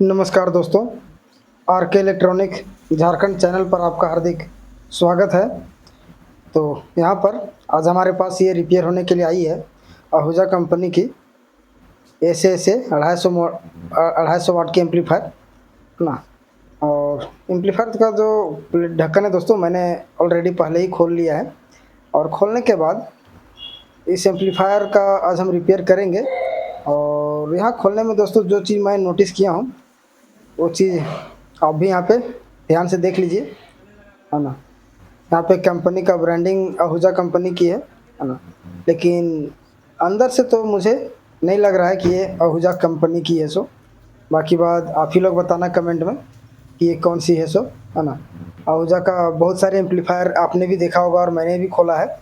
नमस्कार दोस्तों, आर के इलेक्ट्रॉनिक झारखंड चैनल पर आपका हार्दिक स्वागत है। तो यहाँ पर आज हमारे पास ये रिपेयर होने के लिए आई है आहूजा कंपनी की ऐसे 250 वाट की एम्पलीफायर ना। और एम्पलीफायर का जो ढक्कन है दोस्तों, मैंने ऑलरेडी पहले ही खोल लिया है। और खोलने के बाद इस एम्पलीफायर का आज हम रिपेयर करेंगे। और यहाँ खोलने में दोस्तों जो चीज़ मैं नोटिस किया हूँ वो चीज़ आप भी यहाँ पे ध्यान से देख लीजिए, है ना। यहाँ पे कंपनी का ब्रांडिंग आहूजा कंपनी की है ना। लेकिन अंदर से तो मुझे नहीं लग रहा है कि ये आहूजा कंपनी की है। सो बाकी बात आप ही लोग बताना कमेंट में कि ये कौन सी है। सो है ना, आहूजा का बहुत सारे एम्पलीफायर आपने भी देखा होगा और मैंने भी खोला है,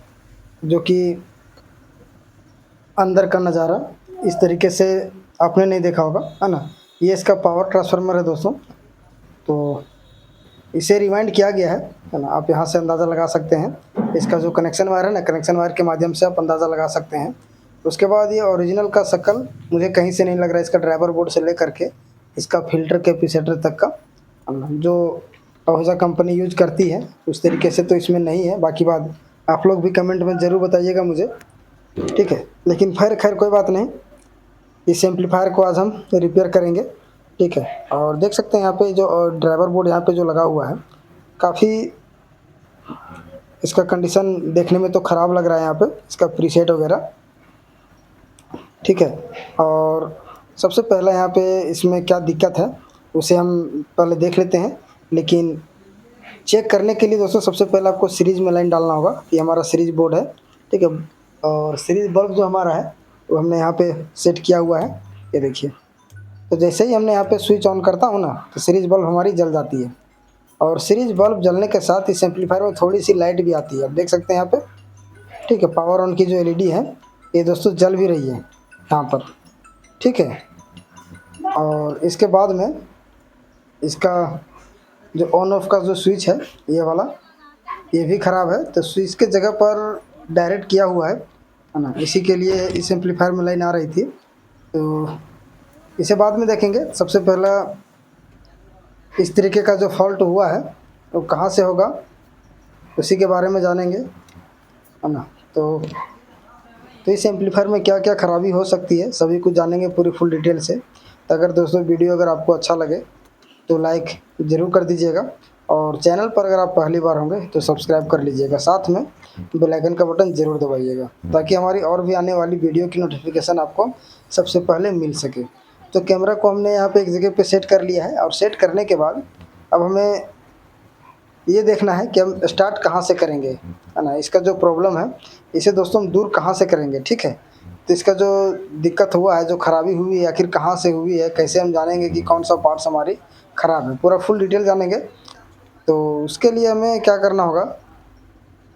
जो कि अंदर का नज़ारा इस तरीके से आपने नहीं देखा होगा, है ना। ये इसका पावर ट्रांसफार्मर है दोस्तों। तो इसे रिवाइंड किया गया है ना। आप यहाँ से अंदाज़ा लगा सकते हैं, इसका जो कनेक्शन वायर है ना, कनेक्शन वायर के माध्यम से आप अंदाज़ा लगा सकते हैं। उसके बाद ये ओरिजिनल का शक्ल मुझे कहीं से नहीं लग रहा है। इसका ड्राइवर बोर्ड से लेकर के इसका फिल्टर कैपेसिटर तक का जो आहूजा कंपनी यूज करती है उस तरीके से तो इसमें नहीं है। बाकी बात आप लोग भी कमेंट में ज़रूर बताइएगा मुझे, ठीक है। लेकिन खैर कोई बात नहीं, इस एम्पलीफायर को आज हम रिपेयर करेंगे, ठीक है। और देख सकते हैं यहाँ पे जो ड्राइवर बोर्ड यहाँ पे जो लगा हुआ है, काफ़ी इसका कंडीशन देखने में तो ख़राब लग रहा है। यहाँ पे इसका प्रीसेट वगैरह, ठीक है। और सबसे पहले यहाँ पे इसमें क्या दिक्कत है उसे हम पहले देख लेते हैं। लेकिन चेक करने के लिए दोस्तों सबसे पहले आपको सीरीज में लाइन डालना होगा। ये हमारा सीरीज बोर्ड है, ठीक है। और सीरीज बल्ब जो हमारा है वो हमने यहाँ पे सेट किया हुआ है, ये देखिए। तो जैसे ही हमने यहाँ पे स्विच ऑन करता हूँ ना, तो सीरीज बल्ब हमारी जल जाती है। और सीरीज बल्ब जलने के साथ इस एम्पलीफायर में थोड़ी सी लाइट भी आती है, आप देख सकते हैं यहाँ पे, ठीक है। पावर ऑन की जो एलईडी है ये दोस्तों जल भी रही है यहाँ पर, ठीक है। और इसके बाद में इसका जो ऑन ऑफ का जो स्विच है ये वाला, ये भी ख़राब है। तो स्विच के जगह पर डायरेक्ट किया हुआ है ना, इसी के लिए इस एम्पलीफायर में लाइन आ रही थी। तो इसे बाद में देखेंगे। सबसे पहला इस तरीके का जो फॉल्ट हुआ है वो कहाँ से होगा उसी के बारे में जानेंगे, है ना। तो इस एम्पलीफायर में क्या क्या ख़राबी हो सकती है सभी कुछ जानेंगे पूरी फुल डिटेल से। तो अगर दोस्तों वीडियो अगर आपको अच्छा लगे तो लाइक ज़रूर कर दीजिएगा। और चैनल पर अगर आप पहली बार होंगे तो सब्सक्राइब कर लीजिएगा, साथ में बेल आइकन का बटन ज़रूर दबाइएगा, ताकि हमारी और भी आने वाली वीडियो की नोटिफिकेशन आपको सबसे पहले मिल सके। तो कैमरा को हमने यहाँ पे एक जगह पे सेट कर लिया है। और सेट करने के बाद अब हमें ये देखना है कि हम स्टार्ट कहाँ से करेंगे, है ना। इसका जो प्रॉब्लम है इसे दोस्तों हम दूर कहाँ से करेंगे, ठीक है। तो इसका जो दिक्कत हुआ है, जो ख़राबी हुई है, आखिर कहाँ से हुई है, कैसे हम जानेंगे कि कौन सा पार्ट्स हमारी ख़राब है, पूरा फुल डिटेल जानेंगे। तो उसके लिए हमें क्या करना होगा,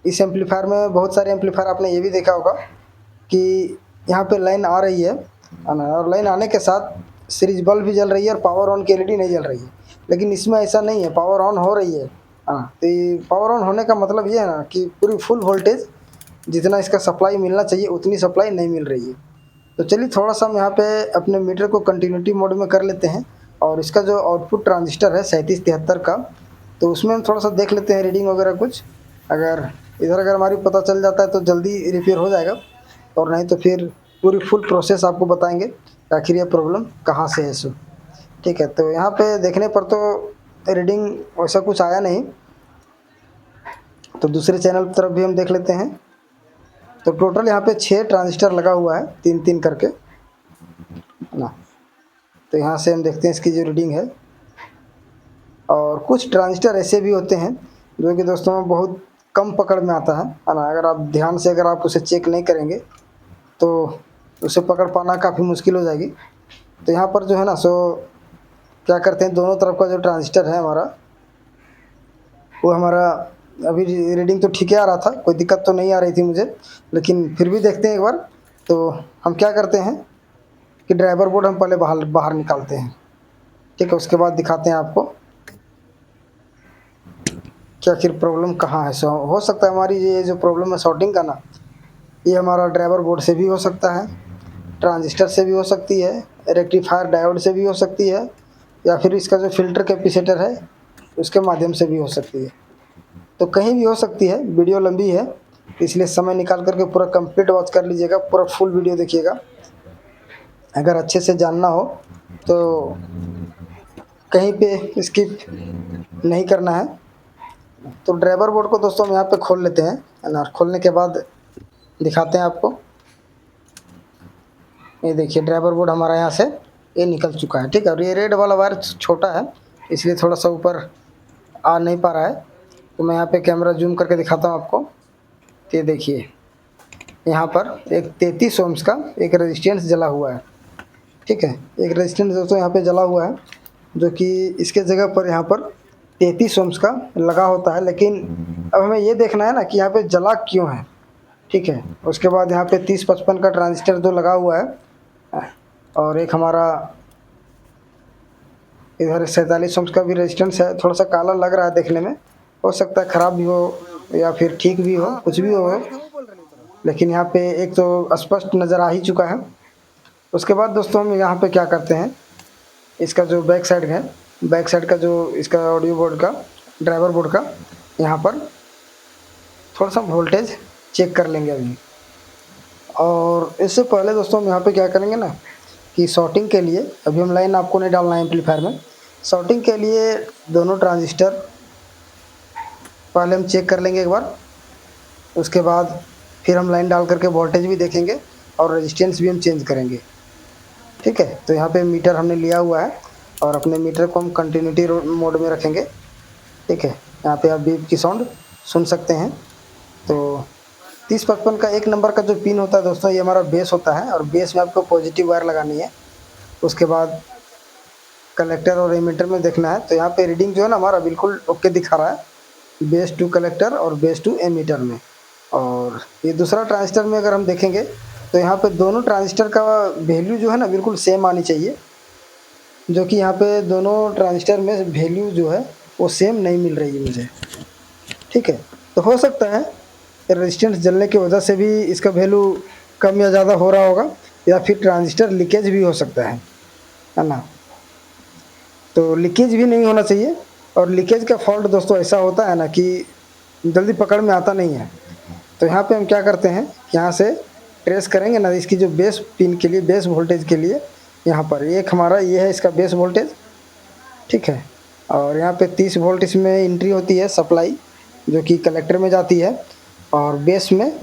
इस एम्पलीफायर में बहुत सारे एम्पलीफायर आपने ये भी देखा होगा कि यहाँ पे लाइन आ रही है ना। और लाइन आने के साथ सीरीज बल्ब भी जल रही है और पावर ऑन की एलईडी नहीं जल रही है। लेकिन इसमें ऐसा नहीं है, पावर ऑन हो रही है। हाँ, तो ये पावर ऑन होने का मतलब ये है ना कि पूरी फुल वोल्टेज जितना इसका सप्लाई मिलना चाहिए उतनी सप्लाई नहीं मिल रही है। तो चलिए थोड़ा सा हम यहाँ पे अपने मीटर को कंटिन्यूटी मोड में कर लेते हैं। और इसका जो आउटपुट ट्रांजिस्टर है 3773 का, तो उसमें हम थोड़ा सा देख लेते हैं रीडिंग वगैरह कुछ। अगर हमारी पता चल जाता है तो जल्दी रिपेयर हो जाएगा, और नहीं तो फिर पूरी फुल प्रोसेस आपको बताएंगे कि आखिर ये प्रॉब्लम कहाँ से है। सो ठीक है, तो यहाँ पे देखने पर तो रीडिंग वैसा कुछ आया नहीं। तो दूसरे चैनल की तरफ भी हम देख लेते हैं। तो टोटल यहाँ पे 6 ट्रांजिस्टर लगा हुआ है, 3-3 करके ना। तो यहाँ से हम देखते हैं इसकी जो रीडिंग है। और कुछ ट्रांजिस्टर ऐसे भी होते हैं जो कि दोस्तों बहुत कम पकड़ में आता है ना। अगर आप ध्यान से अगर आप उसे चेक नहीं करेंगे तो उसे पकड़ पाना काफ़ी मुश्किल हो जाएगी। तो यहाँ पर जो है ना, सो क्या करते हैं, दोनों तरफ का जो ट्रांजिस्टर है हमारा, वो हमारा अभी रीडिंग तो ठीक ही आ रहा था, कोई दिक्कत तो नहीं आ रही थी मुझे। लेकिन फिर भी देखते हैं एक बार। तो हम क्या करते हैं कि ड्राइवर बोर्ड हम पहले बाहर बाहर निकालते हैं, ठीक है। उसके बाद दिखाते हैं आपको कि आखिर प्रॉब्लम कहाँ है। सो हो सकता है हमारी ये जो प्रॉब्लम है शॉर्टिंग का ना, ये हमारा ड्राइवर बोर्ड से भी हो सकता है, ट्रांजिस्टर से भी हो सकती है, रेक्टिफायर डायोड से भी हो सकती है, या फिर इसका जो फ़िल्टर कैपेसिटर है उसके माध्यम से भी हो सकती है। तो कहीं भी हो सकती है। वीडियो लंबी है इसलिए समय निकाल करके पूरा कंप्लीट वॉच कर लीजिएगा, पूरा फुल वीडियो देखिएगा। अगर अच्छे से जानना हो तो कहीं पे स्किप नहीं करना है। तो ड्राइवर बोर्ड को दोस्तों हम यहाँ पे खोल लेते हैं, है ना। खोलने के बाद दिखाते हैं आपको। ये देखिए ड्राइवर बोर्ड हमारा यहाँ से ये निकल चुका है, ठीक है। और ये रेड वाला वायर छोटा है इसलिए थोड़ा सा ऊपर आ नहीं पा रहा है। तो मैं यहाँ पे कैमरा जूम करके दिखाता हूँ आपको। तो ये देखिए यहाँ पर एक 33 ओम्स का एक रेजिस्टेंस जला हुआ है, ठीक है। एक रेजिस्टेंस दोस्तों यहाँ पे जला हुआ है जो कि इसके जगह पर यहाँ पर 33 ओम्स का लगा होता है। लेकिन अब हमें ये देखना है ना कि यहाँ पे जला क्यों है, ठीक है। उसके बाद यहाँ पे 3055 का ट्रांजिस्टर जो लगा हुआ है और एक हमारा इधर 47 ओम्स का भी रेजिस्टेंस है। थोड़ा सा काला लग रहा है देखने में, हो सकता है ख़राब भी हो या फिर ठीक भी हो, कुछ भी हो। लेकिन यहाँ पे एक तो स्पष्ट नज़र आ ही चुका है। उसके बाद दोस्तों हम यहाँ पे क्या करते हैं, इसका जो बैक साइड है, बैक साइड का जो इसका ऑडियो बोर्ड का ड्राइवर बोर्ड का यहाँ पर थोड़ा सा वोल्टेज चेक कर लेंगे अभी। और इससे पहले दोस्तों हम यहाँ पे क्या करेंगे ना कि शॉर्टिंग के लिए अभी हम लाइन आपको नहीं डालना है एम्पलीफायर में। शॉर्टिंग के लिए दोनों ट्रांजिस्टर पहले हम चेक कर लेंगे एक बार। उसके बाद फिर हम लाइन डाल करके वोल्टेज भी देखेंगे और रेजिस्टेंस भी हम चेंज करेंगे, ठीक है। तो यहाँ पे मीटर हमने लिया हुआ है और अपने मीटर को हम कंटिन्यूटी मोड में रखेंगे, ठीक है। यहाँ पे आप बीप की साउंड सुन सकते हैं। तो 3055 का 1 नंबर का जो पिन होता है दोस्तों, ये हमारा बेस होता है और बेस में आपको पॉजिटिव वायर लगानी है। उसके बाद कलेक्टर और एमीटर में देखना है। तो यहाँ पे रीडिंग जो है ना हमारा बिल्कुल ओके दिखा रहा है, बेस टू कलेक्टर और बेस टू एमीटर में। और ये दूसरा ट्रांजिस्टर में अगर हम देखेंगे तो यहाँ पे दोनों ट्रांजिस्टर का वैल्यू जो है ना बिल्कुल सेम आनी चाहिए, जो कि यहाँ पे दोनों ट्रांजिस्टर में वैल्यू जो है वो सेम नहीं मिल रही है मुझे, ठीक है। तो हो सकता है रेजिस्टेंस जलने की वजह से भी इसका वैल्यू कम या ज़्यादा हो रहा होगा, या फिर ट्रांजिस्टर लीकेज भी हो सकता है ना। तो लीकेज भी नहीं होना चाहिए। और लीकेज का फॉल्ट दोस्तों ऐसा होता है ना कि जल्दी पकड़ में आता नहीं है। तो यहाँ पे हम क्या करते हैं, यहाँ से ट्रेस करेंगे ना इसकी जो बेस पिन के लिए, बेस वोल्टेज के लिए यहाँ पर एक हमारा ये है इसका बेस वोल्टेज, ठीक है। और यहाँ पे 30 वोल्ट इसमें एंट्री होती है सप्लाई, जो कि कलेक्टर में जाती है। और बेस में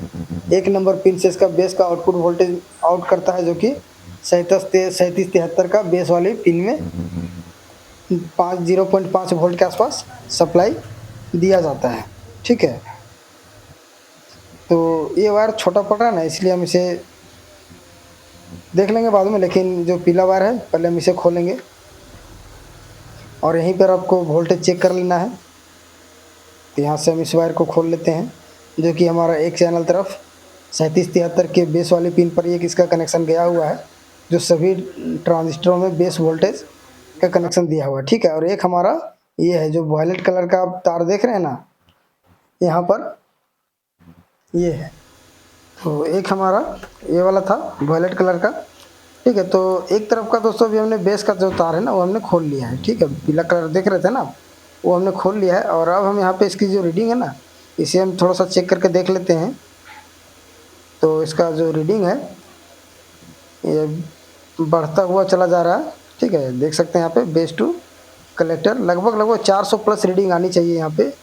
1 नंबर पिन से इसका बेस का आउटपुट वोल्टेज आउट करता है, जो कि 3773 का बेस वाली पिन में 0.5 वोल्ट के आसपास सप्लाई दिया जाता है, ठीक है। तो ये वायर छोटा पड़ रहा है ना, इसलिए हम इसे देख लेंगे बाद में। लेकिन जो पीला वायर है पहले हम इसे खोलेंगे और यहीं पर आपको वोल्टेज चेक कर लेना है। तो यहाँ से हम इस वायर को खोल लेते हैं, जो कि हमारा एक चैनल तरफ 3773 के बेस वाली पिन पर एक इसका कनेक्शन गया हुआ है, जो सभी ट्रांजिस्टरों में बेस वोल्टेज का कनेक्शन दिया हुआ है, ठीक है। और एक हमारा ये है जो वायलेट कलर का आप तार देख रहे हैं ना, यहाँ पर ये है। तो एक हमारा ये वाला था वायलेट कलर का, ठीक है। तो एक तरफ का दोस्तों अभी हमने बेस का जो तार है ना वो हमने खोल लिया है, ठीक है। पीला कलर देख रहे थे ना, वो हमने खोल लिया है। और अब हम यहाँ पे इसकी जो रीडिंग है ना, इसे हम थोड़ा सा चेक करके देख लेते हैं। तो इसका जो रीडिंग है ये बढ़ता हुआ चला जा रहा है, ठीक है। देख सकते हैं यहाँ पे बेस टू कलेक्टर लगभग 400 प्लस रीडिंग आनी चाहिए यहाँ पे,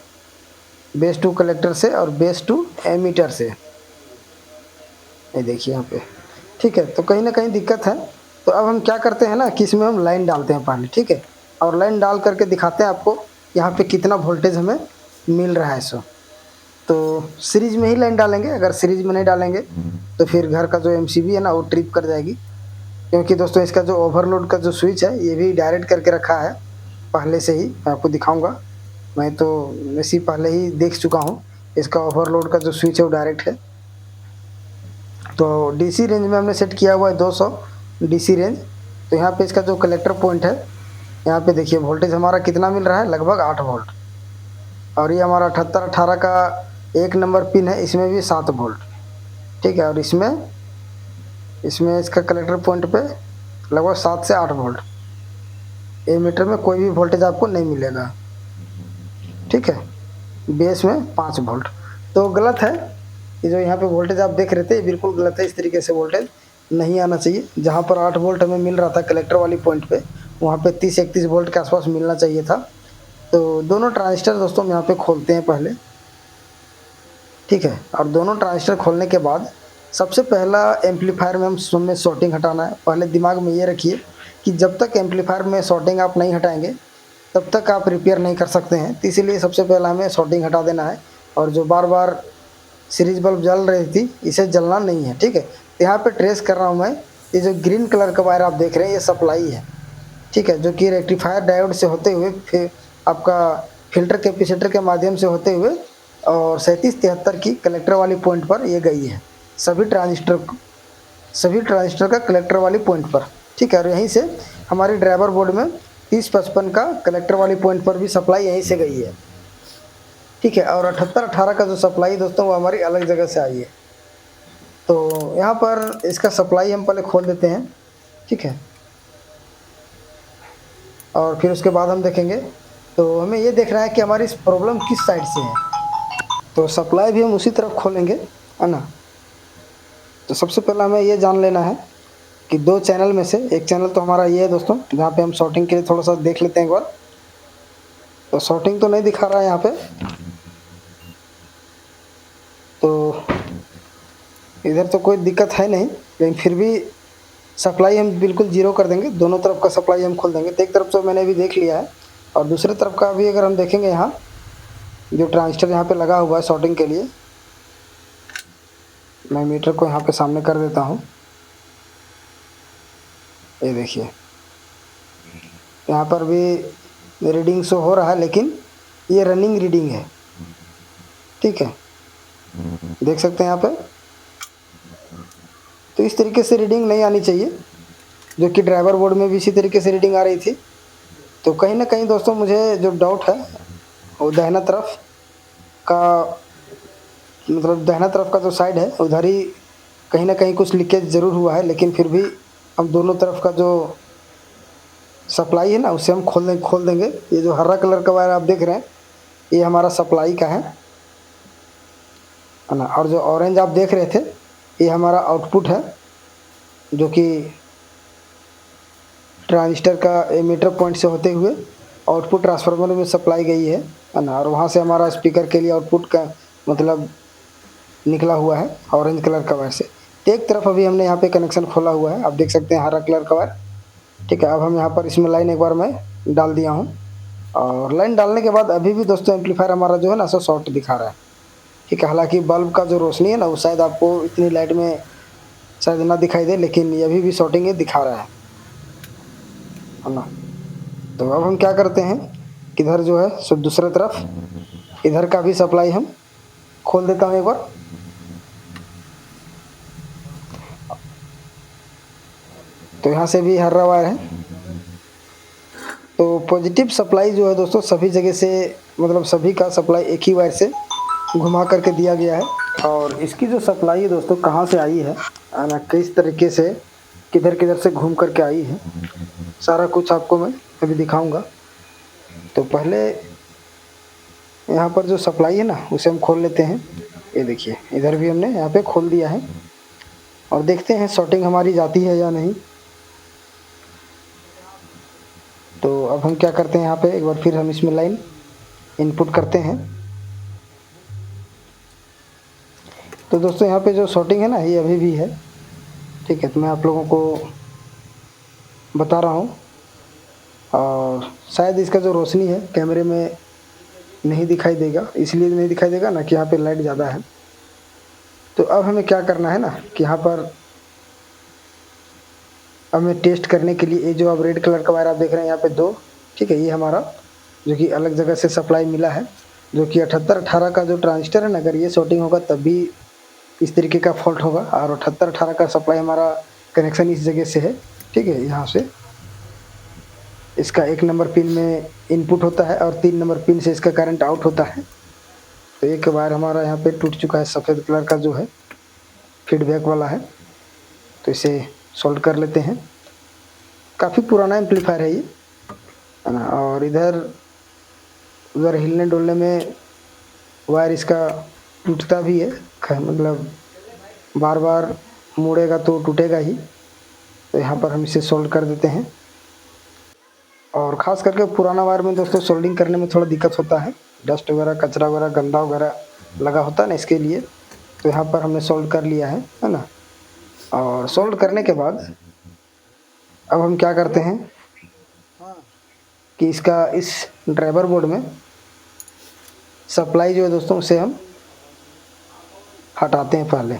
बेस टू कलेक्टर से और बेस टू एमीटर से। ये देखिए यहाँ पे, ठीक है। तो कहीं ना कहीं दिक्कत है। तो अब हम क्या करते हैं ना कि इसमें हम लाइन डालते हैं पहले, ठीक है। और लाइन डाल करके दिखाते हैं आपको यहाँ पे कितना वोल्टेज हमें मिल रहा है। सो तो सीरीज में ही लाइन डालेंगे, अगर सीरीज में नहीं डालेंगे तो फिर घर का जो एमसीबी है ना वो ट्रिप कर जाएगी। क्योंकि दोस्तों इसका जो ओवरलोड का जो स्विच है ये भी डायरेक्ट करके रखा है पहले से ही, मैं आपको दिखाऊंगा। मैं तो इसी पहले ही देख चुका हूँ, इसका ओवरलोड का जो स्विच है वो डायरेक्ट है। तो डीसी रेंज में हमने सेट किया हुआ है 200 डीसी रेंज। तो यहाँ पे इसका जो कलेक्टर पॉइंट है, यहाँ पे देखिए वोल्टेज हमारा कितना मिल रहा है, लगभग 8 वोल्ट। और ये हमारा 7818 का 1 नंबर पिन है, इसमें भी 7 वोल्ट, ठीक है। और इसमें इसका कलेक्टर पॉइंट पे लगभग 7 से 8 वोल्ट, एमीटर में कोई भी वोल्टेज आपको नहीं मिलेगा, ठीक है। बेस में 5 वोल्ट, तो गलत है। ये जो यहाँ पे वोल्टेज आप देख रहे थे ये बिल्कुल गलत है, इस तरीके से वोल्टेज नहीं आना चाहिए। जहाँ पर 8 वोल्ट हमें मिल रहा था कलेक्टर वाली पॉइंट पे, वहाँ पे 30-31 वोल्ट के आसपास मिलना चाहिए था। तो दोनों ट्रांजिस्टर दोस्तों हम यहाँ पे खोलते हैं पहले, ठीक है। और दोनों ट्रांजिस्टर खोलने के बाद सबसे पहला एम्पलीफायर में हमें शॉर्टिंग हटाना है। पहले दिमाग में ये रखिए कि जब तक एम्पलीफायर में शॉर्टिंग आप नहीं हटाएंगे तब तक आप रिपेयर नहीं कर सकते हैं। तो इसीलिए सबसे पहला हमें शॉर्टिंग हटा देना है। और जो बार बार सीरीज बल्ब जल रही थी इसे जलना नहीं है, ठीक है। तो यहाँ पे ट्रेस कर रहा हूँ मैं, ये जो ग्रीन कलर का वायर आप देख रहे हैं ये सप्लाई है, ठीक है, जो कि रेक्टिफायर डायोड से होते हुए फिर आपका फिल्टर कैपेसिटर के माध्यम से होते हुए और 3773 की कलेक्टर वाली पॉइंट पर ये गई है, सभी ट्रांजिस्टर का कलेक्टर वाली पॉइंट पर, ठीक है। और यहीं से हमारी ड्राइवर बोर्ड में 3055 का कलेक्टर वाली पॉइंट पर भी सप्लाई यहीं से गई है, ठीक है। और 7818 का जो सप्लाई दोस्तों वो हमारी अलग जगह से आई है। तो यहाँ पर इसका सप्लाई हम पहले खोल देते हैं, ठीक है। और फिर उसके बाद हम देखेंगे, तो हमें ये देखना है कि हमारी इस प्रॉब्लम किस साइड से है। तो सप्लाई भी हम उसी तरफ खोलेंगे, है ना। तो सबसे पहला हमें ये जान लेना है कि 2 चैनल में से एक चैनल तो हमारा ये है दोस्तों, जहाँ पे हम शॉर्टिंग के लिए थोड़ा सा देख लेते हैं एक बार। तो शॉर्टिंग तो नहीं दिखा रहा है यहाँ पे, तो इधर तो कोई दिक्कत है नहीं, लेकिन फिर भी सप्लाई हम बिल्कुल जीरो कर देंगे। दोनों तरफ का सप्लाई हम खोल देंगे। तो एक तरफ तो मैंने अभी देख लिया है, और दूसरे तरफ का भी अगर हम देखेंगे, यहाँ जो ट्रांजिस्टर यहाँ पे लगा हुआ है शॉर्टिंग के लिए, मैं मीटर को यहाँ पे सामने कर देता हूँ। ये देखिए यहाँ पर भी रीडिंग शो हो रहा है, लेकिन ये रनिंग रीडिंग है, ठीक है, देख सकते हैं यहाँ पे। तो इस तरीके से रीडिंग नहीं आनी चाहिए, जो कि ड्राइवर बोर्ड में भी इसी तरीके से रीडिंग आ रही थी। तो कहीं ना कहीं दोस्तों मुझे जो डाउट है वो दाहिना तरफ का, मतलब दाहिना तरफ का जो साइड है उधर ही कहीं ना कहीं कुछ लीकेज ज़रूर हुआ है। लेकिन फिर भी हम दोनों तरफ का जो सप्लाई है ना उसे हम खोल देंगे। ये जो हरा कलर का वायर आप देख रहे हैं ये हमारा सप्लाई का है ना। और जो ऑरेंज आप देख रहे थे ये हमारा आउटपुट है, जो कि ट्रांजिस्टर का एमीटर पॉइंट से होते हुए आउटपुट ट्रांसफार्मर में सप्लाई गई है ना। और वहाँ से हमारा स्पीकर के लिए आउटपुट का मतलब निकला हुआ है ऑरेंज कलर का वायर से। तो एक तरफ अभी हमने यहाँ पे कनेक्शन खोला हुआ है, आप देख सकते हैं हरा कलर का वायर, ठीक है। अब हम यहाँ पर इसमें लाइन एक बार मैं डाल दिया हूँ, और लाइन डालने के बाद अभी भी दोस्तों एम्पलीफायर हमारा जो है ना सो शॉर्ट दिखा रहा है, ठीक है। हालांकि बल्ब का जो रोशनी है ना वो शायद आपको इतनी लाइट में शायद ना दिखाई दे, लेकिन ये अभी भी शॉर्टिंग दिखा रहा है ना। तो अब हम क्या करते हैं, इधर जो है सो दूसरे तरफ इधर का भी सप्लाई हम खोल देता हूँ एक बार। तो यहाँ से भी हरा वायर है। तो पॉजिटिव सप्लाई जो है दोस्तों सभी जगह से, मतलब सभी का सप्लाई एक ही वायर से घुमा करके दिया गया है। और इसकी जो सप्लाई है दोस्तों कहाँ से आई है ना, किस तरीके से किधर किधर से घूम करके आई है, सारा कुछ आपको मैं अभी दिखाऊंगा। तो पहले यहाँ पर जो सप्लाई है ना उसे हम खोल लेते हैं। ये देखिए इधर भी हमने यहाँ पे खोल दिया है, और देखते हैं शॉर्टिंग हमारी जाती है या नहीं। तो अब हम क्या करते हैं, यहाँ पे एक बार फिर हम इसमें लाइन इनपुट करते हैं। तो दोस्तों यहाँ पे जो शॉर्टिंग है ना ये अभी भी है, ठीक है। तो मैं आप लोगों को बता रहा हूँ, और शायद इसका जो रोशनी है कैमरे में नहीं दिखाई देगा, इसलिए नहीं दिखाई देगा ना कि यहाँ पे लाइट ज़्यादा है। तो अब हमें क्या करना है ना कि यहाँ पर हमें टेस्ट करने के लिए ये जो आप रेड कलर का वायर आप देख रहे हैं यहाँ पे 2, ठीक है, ये हमारा जो कि अलग जगह से सप्लाई मिला है, जो कि 7818 का जो ट्रांजिस्टर है ना, अगर ये शॉर्टिंग होगा तब भी इस तरीके का फॉल्ट होगा। और 7818 का सप्लाई हमारा कनेक्शन इस जगह से है, ठीक है। यहाँ से इसका 1 नंबर पिन में इनपुट होता है और 3 नंबर पिन से इसका करंट आउट होता है। तो एक वायर हमारा यहाँ पे टूट चुका है, सफ़ेद कलर का जो है फीडबैक वाला है। तो इसे सोल्ड कर लेते हैं। काफ़ी पुराना एम्पलीफायर है ये, है ना। और इधर उधर हिलने डुलने में वायर इसका टूटता भी है, मतलब बार बार मुड़ेगा तो टूटेगा ही। तो यहाँ पर हम इसे सोल्ड कर देते हैं। और ख़ास करके पुराना वायर में दोस्तों सोल्डिंग करने में थोड़ा दिक्कत होता है, डस्ट वगैरह कचरा वगैरह गंदा वगैरह लगा होता है ना, इसके लिए। तो यहाँ पर हमने सोल्ड कर लिया है ना। और सोल्ड करने के बाद अब हम क्या करते हैं कि इसका इस ड्राइवर बोर्ड में सप्लाई जो है दोस्तों उसे हम हटाते हैं पहले।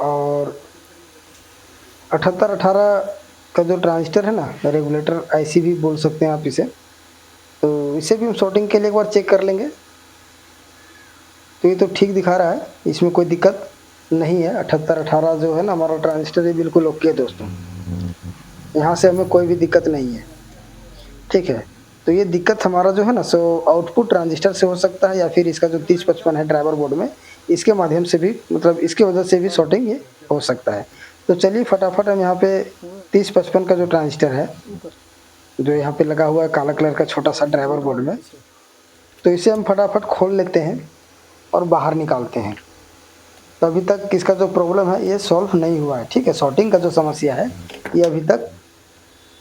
और 7818 का जो ट्रांजिस्टर है ना, रेगुलेटर आईसी भी बोल सकते हैं आप इसे, तो इसे भी हम शॉर्टिंग के लिए एक बार चेक कर लेंगे। तो ये तो ठीक दिखा रहा है, इसमें कोई दिक्कत नहीं है। 7818 जो है ना हमारा ट्रांजिस्टर, ये बिल्कुल ओके है दोस्तों, यहाँ से हमें कोई भी दिक्कत नहीं है। ठीक है, तो ये दिक्कत हमारा जो है ना सो आउटपुट ट्रांजिस्टर से हो सकता है, या फिर इसका जो 3055 है ड्राइवर बोर्ड में, इसके माध्यम से भी, मतलब इसकी वजह से भी शॉर्टिंग ये हो सकता है। तो चलिए फटाफट हम यहाँ पे 3055 का जो ट्रांजिस्टर है, जो यहाँ पे लगा हुआ है काला कलर का छोटा सा ड्राइवर बोर्ड में, तो इसे हम फटाफट खोल लेते हैं और बाहर निकालते हैं। तो अभी तक इसका जो प्रॉब्लम है ये सॉल्व नहीं हुआ है। ठीक है, शॉर्टिंग का जो समस्या है ये अभी तक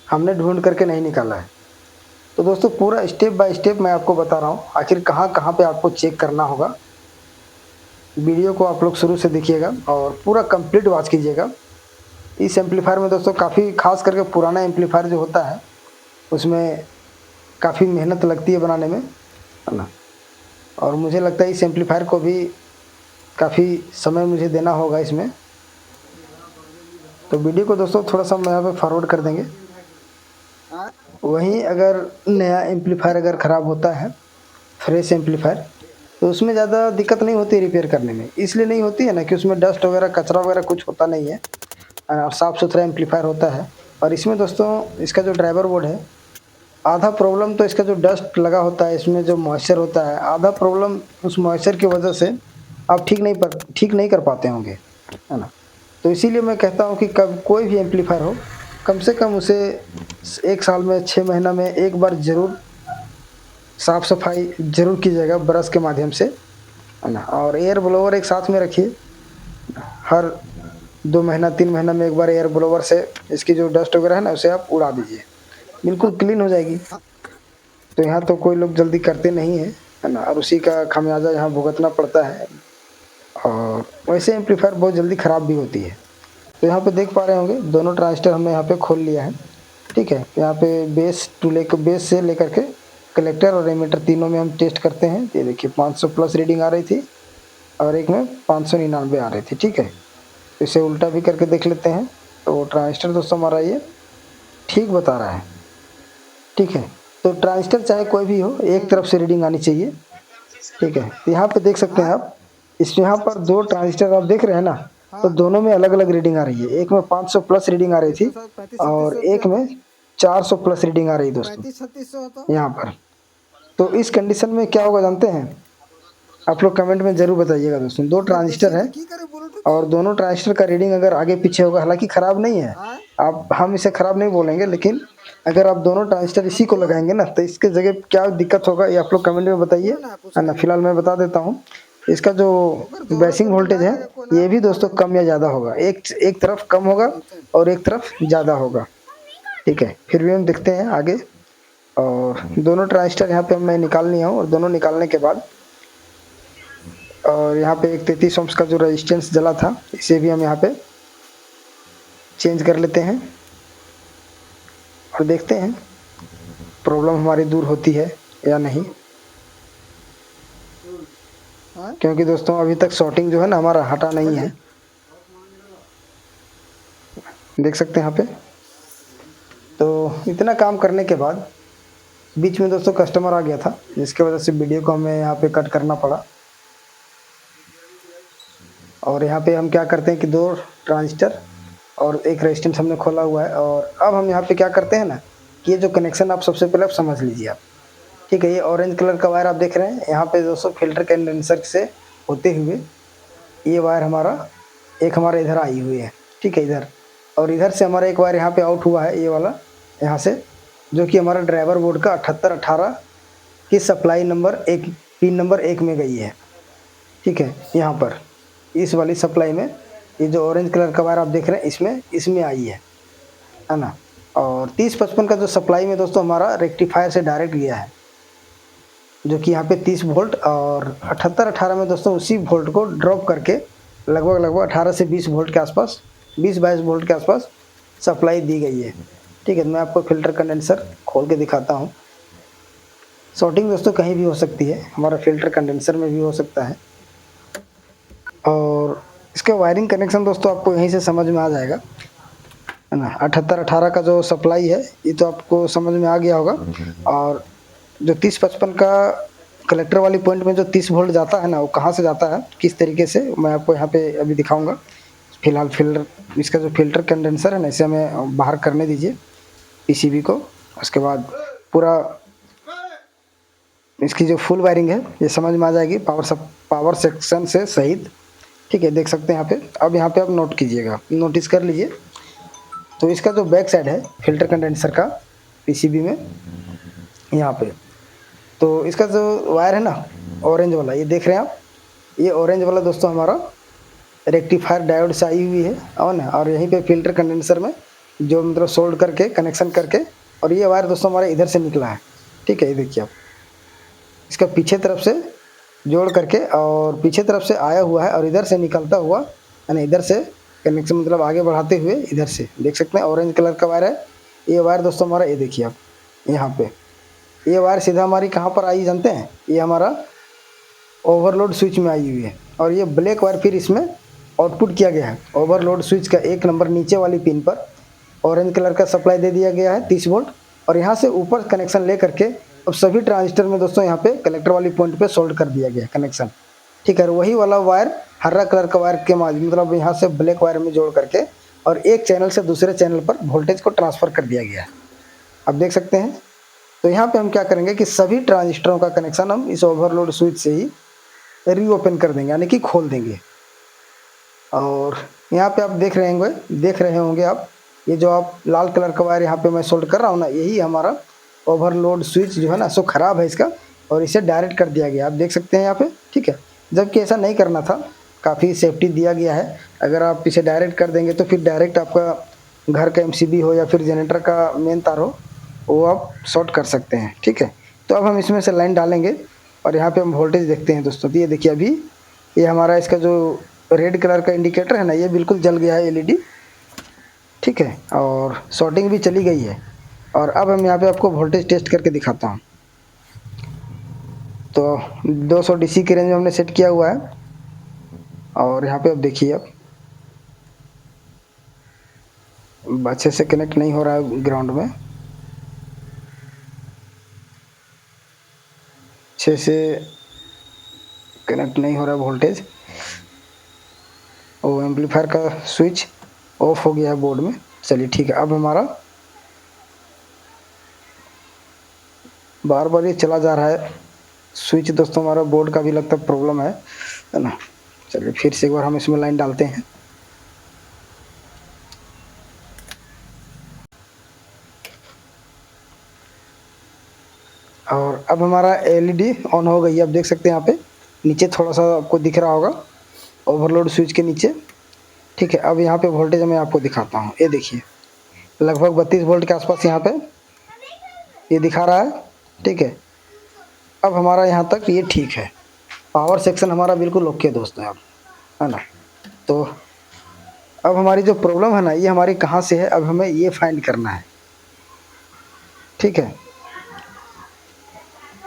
हमने ढूंढ करके नहीं निकाला है। तो दोस्तों पूरा स्टेप बाय स्टेप मैं आपको बता रहा हूँ, आखिर कहाँ कहाँ पे आपको चेक करना होगा। वीडियो को आप लोग शुरू से देखिएगा और पूरा कंप्लीट वॉच कीजिएगा। इस एम्पलीफायर में दोस्तों काफ़ी खास करके पुराना एम्पलीफायर जो होता है उसमें काफ़ी मेहनत लगती है बनाने में, है ना। और मुझे लगता है इस एम्पलीफायर को भी काफ़ी समय मुझे देना होगा इसमें। तो वीडियो को दोस्तों थोड़ा सा हम यहाँ पे फॉरवर्ड कर देंगे। वहीं अगर नया एम्पलीफायर अगर ख़राब होता है, फ्रेश एम्पलीफायर, तो उसमें ज़्यादा दिक्कत नहीं होती रिपेयर करने में। इसलिए नहीं होती है ना कि उसमें डस्ट वगैरह कचरा वगैरह कुछ होता नहीं है, और साफ़ सुथरा एम्पलीफायर होता है। और इसमें दोस्तों इसका जो ड्राइवर बोर्ड है, आधा प्रॉब्लम तो इसका जो डस्ट लगा होता है, इसमें जो मॉइस्चर होता है, आधा प्रॉब्लम उस मॉइस्चर की वजह से आप ठीक नहीं कर पाते होंगे, है ना। तो इसीलिए मैं कहता हूँ कि कब कोई भी एम्पलीफायर हो, कम से कम उसे 1 साल में 6 महीना में एक बार ज़रूर साफ़ सफाई ज़रूर कीजिएगा ब्रश के माध्यम से, है ना। और एयर ब्लोवर एक साथ में रखिए, हर 2 महीना 3 महीना में एक बार एयर ब्लोवर से इसकी जो डस्ट वगैरह है ना उसे आप उड़ा दीजिए, बिल्कुल क्लीन हो जाएगी। तो यहाँ तो कोई लोग जल्दी करते नहीं हैं, है ना, और उसी का खामियाजा यहाँ भुगतना पड़ता है। और वैसे एम्पलीफायर बहुत जल्दी ख़राब भी होती है। तो यहाँ पे देख पा रहे होंगे दोनों ट्रांजिस्टर हमने यहाँ पे खोल लिया है। ठीक है, यहाँ पे बेस से लेकर के कलेक्टर और एमीटर तीनों में हम टेस्ट करते हैं। ये देखिए 500 प्लस रीडिंग आ रही थी और एक में 599 आ रही थी। ठीक है, तो इसे उल्टा भी करके देख लेते हैं। तो ट्रांजिस्टर दोस्तों हमारा ये ठीक बता रहा है। ठीक है, तो ट्रांजिस्टर चाहे कोई भी हो, एक तरफ से रीडिंग आनी चाहिए। ठीक है, तो यहाँ पे देख सकते हैं आप, इस यहाँ पर 2 ट्रांजिस्टर आप देख रहे हैं ना, तो दोनों में अलग अलग रीडिंग आ रही है। एक में 500 प्लस रीडिंग आ रही थी और एक में 400 प्लस रीडिंग आ रही है दोस्तों यहाँ पर। तो इस कंडीशन में क्या होगा जानते हैं आप लोग, कमेंट में ज़रूर बताइएगा दोस्तों। 2 ट्रांजिस्टर है और दोनों ट्रांजिस्टर का रीडिंग अगर आगे पीछे होगा, हालांकि ख़राब नहीं है, आप हम इसे ख़राब नहीं बोलेंगे, लेकिन अगर आप दोनों ट्रांजिस्टर इसी को लगाएंगे ना तो इसके जगह क्या दिक्कत होगा ये आप लोग कमेंट में बताइए, है ना। फिलहाल मैं बता देता हूँ, इसका जो बेसिंग वोल्टेज है ये भी दोस्तों कम या ज़्यादा होगा, एक तरफ कम होगा और एक तरफ ज़्यादा होगा। ठीक है, फिर भी हम देखते हैं आगे। और दोनों ट्रांजिस्टर यहाँ पे मैं निकाल लिया हूँ, और दोनों निकालने के बाद और यहाँ पे एक 33 ओम्स का जो रेजिस्टेंस जला था इसे भी हम यहाँ पे चेंज कर लेते हैं और देखते हैं प्रॉब्लम हमारी दूर होती है या नहीं। क्योंकि दोस्तों अभी तक शॉर्टिंग जो है ना हमारा हटा नहीं है, देख सकते हैं यहाँ पे। तो इतना काम करने के बाद बीच में दोस्तों कस्टमर आ गया था, जिसकी वजह से वीडियो को हमें यहाँ पे कट करना पड़ा। और यहाँ पे हम क्या करते हैं कि 2 ट्रांजिस्टर और एक रेजिस्टेंस हमने खोला हुआ है। और अब हम यहाँ पे क्या करते हैं ना कि ये जो कनेक्शन आप सबसे पहले आप समझ लीजिए आप। ठीक है, ये ऑरेंज कलर का वायर आप देख रहे हैं, यहाँ पे दोस्तों फिल्टर कंडेंसर से होते हुए ये वायर हमारा इधर आई हुई है। ठीक है, इधर, और इधर से हमारा एक वायर यहाँ पे आउट हुआ है, ये वाला यहाँ से, जो कि हमारा ड्राइवर बोर्ड का 7818 की सप्लाई नंबर 1, पिन नंबर 1 में गई है। ठीक है, यहाँ पर इस वाली सप्लाई में ये जो ऑरेंज कलर का वायर आप देख रहे हैं इसमें आई है ना। और 3055 का जो सप्लाई में दोस्तों हमारा रेक्टिफायर से डायरेक्ट गया है, जो कि यहाँ पे 30 वोल्ट, और 7818 में दोस्तों उसी वोल्ट को ड्रॉप करके लगभग 18 से 20 वोल्ट के आसपास, 20-22 वोल्ट के आसपास सप्लाई दी गई है। ठीक है, मैं आपको फ़िल्टर कंडेंसर खोल के दिखाता हूँ। शॉर्टिंग दोस्तों कहीं भी हो सकती है, हमारा फ़िल्टर कंडेंसर में भी हो सकता है। और इसका वायरिंग कनेक्शन दोस्तों आपको यहीं से समझ में आ जाएगा, है ना। 7818 का जो सप्लाई है ये तो आपको समझ में आ गया होगा। और जो 3055 का कलेक्टर वाली पॉइंट में जो 30 वोल्ट जाता है ना, वो कहाँ से जाता है, किस तरीके से, मैं आपको यहाँ पे अभी दिखाऊंगा। फिलहाल इसका जो फ़िल्टर कंडेंसर है ना, इसे हमें बाहर करने दीजिए पीसीबी को। उसके बाद पूरा इसकी जो फुल वायरिंग है ये समझ में आ जाएगी, पावर सेक्शन से सहित। ठीक है, देख सकते हैं यहाँ पे। अब यहाँ पे आप नोट कीजिएगा, नोटिस कर लीजिए। तो इसका जो बैक साइड है फिल्टर कंडेंसर का पीसीबी में, यहाँ पे तो इसका जो वायर है ना ऑरेंज वाला, ये देख रहे हैं आप, ये ऑरेंज वाला दोस्तों हमारा रेक्टिफायर डायोड से आई हुई है, और ना, और यहीं पे फिल्टर कंडेंसर में जो मतलब सोल्ड करके कनेक्शन करके, और ये वायर दोस्तों हमारे इधर से निकला है। ठीक है, ये देखिए आप, इसका पीछे तरफ से जोड़ करके और पीछे तरफ से आया हुआ है, और इधर से निकलता हुआ, यानी इधर से कनेक्शन मतलब आगे बढ़ाते हुए इधर से देख सकते हैं ऑरेंज कलर का वायर है। ये वायर दोस्तों हमारा, ये देखिए आप, यहाँ पे ये वायर सीधा हमारी कहाँ पर आई जानते हैं, ये हमारा ओवरलोड स्विच में आई हुई है। और ये ब्लैक वायर फिर इसमें आउटपुट किया गया है ओवरलोड स्विच का 1 नंबर नीचे वाली पिन पर ऑरेंज कलर का सप्लाई दे दिया गया है 30 वोल्ट, और यहाँ से ऊपर कनेक्शन ले करके अब सभी ट्रांजिस्टर में दोस्तों यहाँ पे कलेक्टर वाली पॉइंट पे सोल्ड कर दिया गया कनेक्शन। ठीक है, वही वाला वायर हरा कलर का वायर के माध्यम मतलब यहाँ से ब्लैक वायर में जोड़ करके और एक चैनल से दूसरे चैनल पर वोल्टेज को ट्रांसफ़र कर दिया गया है। आप देख सकते हैं। तो यहाँ पे हम क्या करेंगे कि सभी ट्रांजिस्टरों का कनेक्शन हम इस ओवरलोड स्विच से ही रीओपन कर देंगे, यानी कि खोल देंगे। और यहाँ पे आप देख रहे होंगे आप, ये जो आप लाल कलर का वायर यहाँ पे मैं सोल्ड कर रहा हूँ ना, यही हमारा ओवरलोड स्विच जो है ना सो ख़राब है इसका, और इसे डायरेक्ट कर दिया गया, आप देख सकते हैं यहाँ पे। ठीक है, जबकि ऐसा नहीं करना था, काफ़ी सेफ्टी दिया गया है। अगर आप इसे डायरेक्ट कर देंगे तो फिर डायरेक्ट आपका घर का एमसीबी हो या फिर जनरेटर का मेन तार हो, वो आप शॉर्ट कर सकते हैं। ठीक है, तो अब हम इसमें से लाइन डालेंगे और यहाँ पे हम वोल्टेज देखते हैं दोस्तों। तो ये देखिए, अभी ये हमारा इसका जो रेड कलर का इंडिकेटर है ना, ये बिल्कुल जल गया है एलईडी। ठीक है, और शॉर्टिंग भी चली गई है। और अब हम यहाँ पे आपको वोल्टेज टेस्ट करके दिखाता हूँ। तो 200 डीसी की रेंज में हमने सेट किया हुआ है, और यहाँ पे अब देखिए, अब अच्छे से कनेक्ट नहीं हो रहा है ग्राउंड में, अच्छे से कनेक्ट नहीं हो रहा है वोल्टेज। और एम्पलीफायर का स्विच ऑफ हो गया है बोर्ड में। चलिए ठीक है, अब हमारा बार बार ये चला जा रहा है स्विच दोस्तों, हमारा बोर्ड का भी लगता है प्रॉब्लम है ना। चलिए फिर से एक बार हम इसमें लाइन डालते हैं। और अब हमारा एलईडी ऑन हो गई है, आप देख सकते हैं यहाँ पे नीचे थोड़ा सा आपको दिख रहा होगा ओवरलोड स्विच के नीचे। ठीक है, अब यहाँ पे वोल्टेज मैं आपको दिखाता हूँ। ये देखिए, लगभग 32 वोल्ट के आसपास यहाँ पे ये दिखा रहा है। ठीक है, अब हमारा यहाँ तक ये ठीक है, पावर सेक्शन हमारा बिल्कुल ओके दोस्तों, अब है ना। तो अब हमारी जो प्रॉब्लम है ना, ये हमारी कहाँ से है, अब हमें ये फाइंड करना है। ठीक है,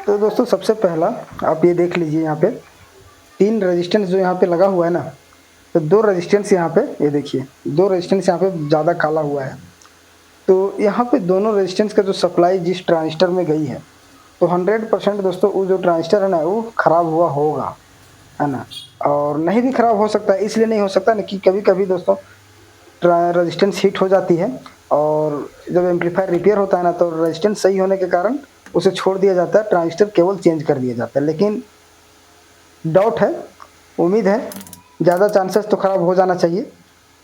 तो दोस्तों सबसे पहला आप ये देख लीजिए, यहाँ पे 3 रेजिस्टेंस जो यहाँ पे लगा हुआ है ना, तो 2 रेजिस्टेंस यहाँ पे, ये देखिए 2 रेजिस्टेंस यहाँ पे ज़्यादा काला हुआ है। तो यहाँ पे दोनों रेजिस्टेंस का जो सप्लाई जिस ट्रांजिस्टर में गई है, तो 100% दोस्तों वो जो ट्रांजिस्टर है ना वो ख़राब हुआ होगा, है ना। और नहीं भी ख़राब हो सकता है, इसलिए नहीं हो सकता ना कि कभी कभी दोस्तों रेजिस्टेंस हीट हो जाती है, और जब एम्पलीफायर रिपेयर होता है ना, तो रेजिस्टेंस सही होने के कारण उसे छोड़ दिया जाता है, ट्रांजिस्टर केवल चेंज कर दिया जाता है। लेकिन डाउट है, उम्मीद है, ज़्यादा चांसेस तो ख़राब हो जाना चाहिए।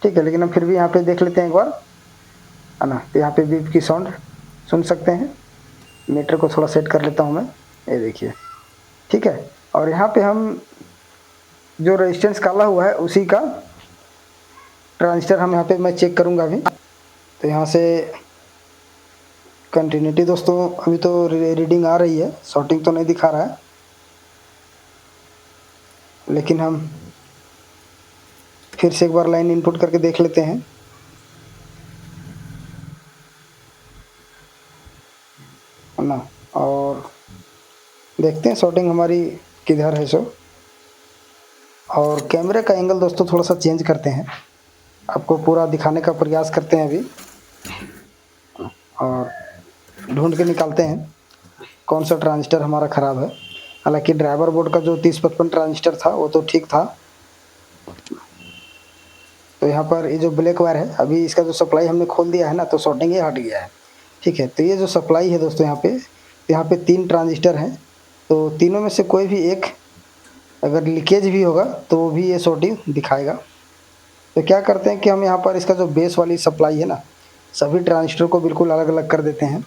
ठीक है, लेकिन हम फिर भी यहाँ पे देख लेते हैं एक बार, है ना। तो यहाँ पे बीप की साउंड सुन सकते हैं। मीटर को थोड़ा सेट कर लेता हूँ मैं, ये देखिए, ठीक है। और यहाँ पे हम जो रेजिस्टेंस काला हुआ है उसी का ट्रांजिस्टर हम यहाँ पे मैं चेक करूँगा अभी। तो यहाँ से कंटिन्यूटी दोस्तों अभी तो रीडिंग आ रही है, शॉर्टिंग तो नहीं दिखा रहा है, लेकिन हम फिर से एक बार लाइन इनपुट करके देख लेते हैं। है ना, और देखते हैं शॉर्टिंग हमारी किधर है सो। और कैमरे का एंगल दोस्तों थोड़ा सा चेंज करते हैं, आपको पूरा दिखाने का प्रयास करते हैं अभी, और ढूंढ के निकालते हैं कौन सा ट्रांजिस्टर हमारा ख़राब है। हालांकि ड्राइवर बोर्ड का जो 3055 ट्रांजिस्टर था वो तो ठीक था। तो यहाँ पर ये जो ब्लैक वायर है, अभी इसका जो सप्लाई हमने खोल दिया है ना, तो शॉर्टिंग ये हट गया है, ठीक है। तो ये जो सप्लाई है दोस्तों यहाँ पे 3 ट्रांजिस्टर हैं, तो तीनों में से कोई भी एक अगर लीकेज भी होगा तो वो भी ये शॉर्टिंग दिखाएगा। तो क्या करते हैं कि हम यहाँ पर इसका जो बेस वाली सप्लाई है ना, सभी ट्रांजिस्टर को बिल्कुल अलग अलग कर देते हैं,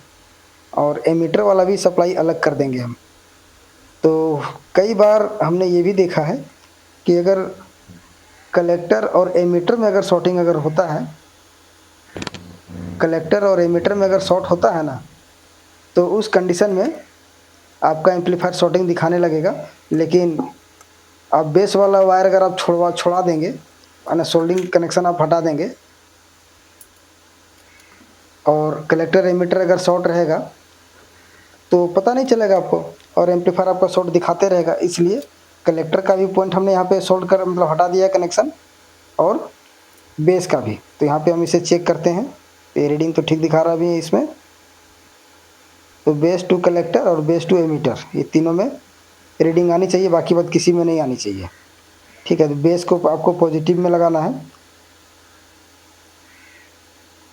और एमीटर वाला भी सप्लाई अलग कर देंगे हम। तो कई बार हमने ये भी देखा है कि अगर कलेक्टर और एमीटर में अगर शॉर्टिंग अगर होता है, कलेक्टर और एमीटर में अगर शॉर्ट होता है ना, तो उस कंडीशन में आपका एम्पलीफायर शॉर्टिंग दिखाने लगेगा। लेकिन आप बेस वाला वायर अगर आप छोड़ा देंगे, यानी सोल्डिंग कनेक्शन आप हटा देंगे, और कलेक्टर एमीटर अगर शॉर्ट रहेगा तो पता नहीं चलेगा आपको, और एम्पलीफायर आपका शॉर्ट दिखाते रहेगा। इसलिए कलेक्टर का भी पॉइंट हमने यहाँ पे शॉर्ट कर मतलब हटा दिया है कनेक्शन, और बेस का भी। तो यहाँ पे हम इसे चेक करते हैं, ये रीडिंग तो ठीक दिखा रहा भी है इसमें। तो बेस टू कलेक्टर और बेस टू एमीटर, ये तीनों में रीडिंग आनी चाहिए, बाकी बात किसी में नहीं आनी चाहिए, ठीक है। तो बेस को आपको पॉजिटिव में लगाना है।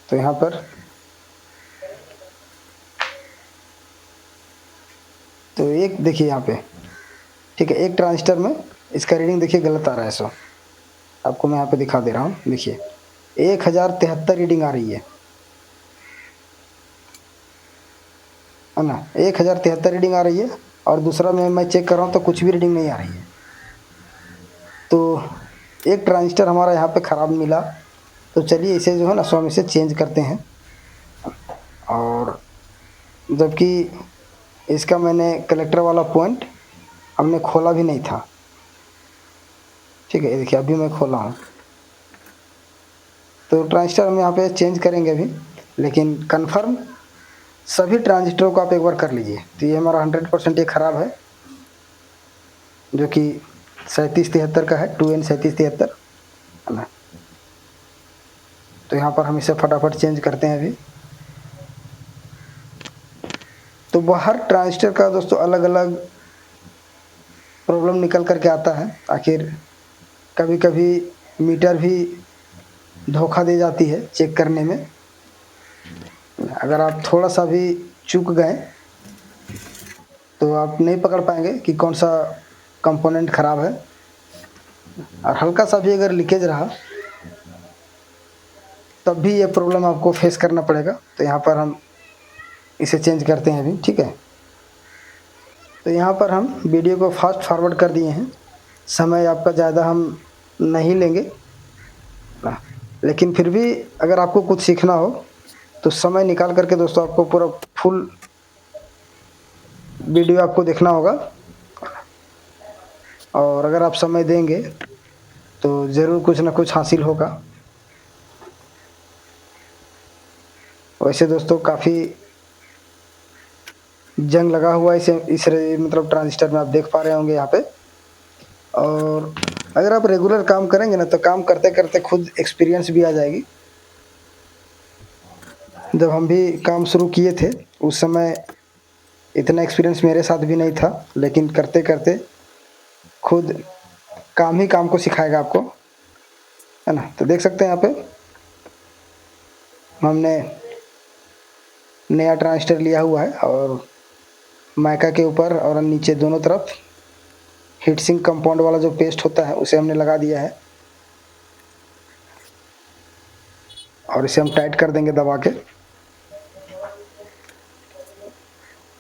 तो यहाँ पर तो एक देखिए यहाँ पे, ठीक है, एक ट्रांजिस्टर में इसका रीडिंग देखिए गलत आ रहा है। सो आपको मैं यहाँ पे दिखा दे रहा हूँ, देखिए 1073 रीडिंग आ रही है ना, 1073 रीडिंग आ रही है। और दूसरा में मैं चेक कर रहा हूँ तो कुछ भी रीडिंग नहीं आ रही है। तो एक ट्रांजिस्टर हमारा यहाँ पे ख़राब मिला। तो चलिए इसे जो है ना, सो हम इसे चेंज करते हैं। और जबकि इसका मैंने कलेक्टर वाला पॉइंट हमने खोला भी नहीं था, ठीक है, ये देखिए अभी मैं खोला हूँ। तो ट्रांजिस्टर हम यहाँ पे चेंज करेंगे अभी, लेकिन कन्फर्म सभी ट्रांजिस्टरों को आप एक बार कर लीजिए। तो ये हमारा 100% ये ख़राब है, जो कि 3773 का है, 2N3773, है ना। तो यहाँ पर हम इसे फटाफट चेंज करते हैं अभी। तो वो हर ट्रांजिस्टर का दोस्तों अलग अलग प्रॉब्लम निकल करके आता है। आखिर कभी कभी मीटर भी धोखा दे जाती है चेक करने में। अगर आप थोड़ा सा भी चूक गए तो आप नहीं पकड़ पाएंगे कि कौन सा कंपोनेंट ख़राब है, और हल्का सा भी अगर लीकेज रहा तब भी ये प्रॉब्लम आपको फेस करना पड़ेगा। तो यहाँ पर हम इसे चेंज करते हैं अभी, ठीक है। तो यहाँ पर हम वीडियो को फास्ट फॉरवर्ड कर दिए हैं, समय आपका ज़्यादा हम नहीं लेंगे ना। लेकिन फिर भी अगर आपको कुछ सीखना हो तो समय निकाल करके दोस्तों आपको पूरा फुल वीडियो आपको देखना होगा। और अगर आप समय देंगे तो ज़रूर कुछ ना कुछ हासिल होगा। वैसे दोस्तों काफ़ी जंग लगा हुआ है इस मतलब ट्रांजिस्टर में, आप देख पा रहे होंगे यहाँ पे। और अगर आप रेगुलर काम करेंगे ना, तो काम करते करते खुद एक्सपीरियंस भी आ जाएगी। जब हम भी काम शुरू किए थे उस समय इतना एक्सपीरियंस मेरे साथ भी नहीं था, लेकिन करते करते खुद काम ही काम को सिखाएगा आपको, है ना। तो देख सकते हैं यहाँ पे हमने नया ट्रांजिस्टर लिया हुआ है, और माइका के ऊपर और नीचे दोनों तरफ हीट सिंक कंपाउंड वाला जो पेस्ट होता है उसे हमने लगा दिया है, और इसे हम टाइट कर देंगे दबा के।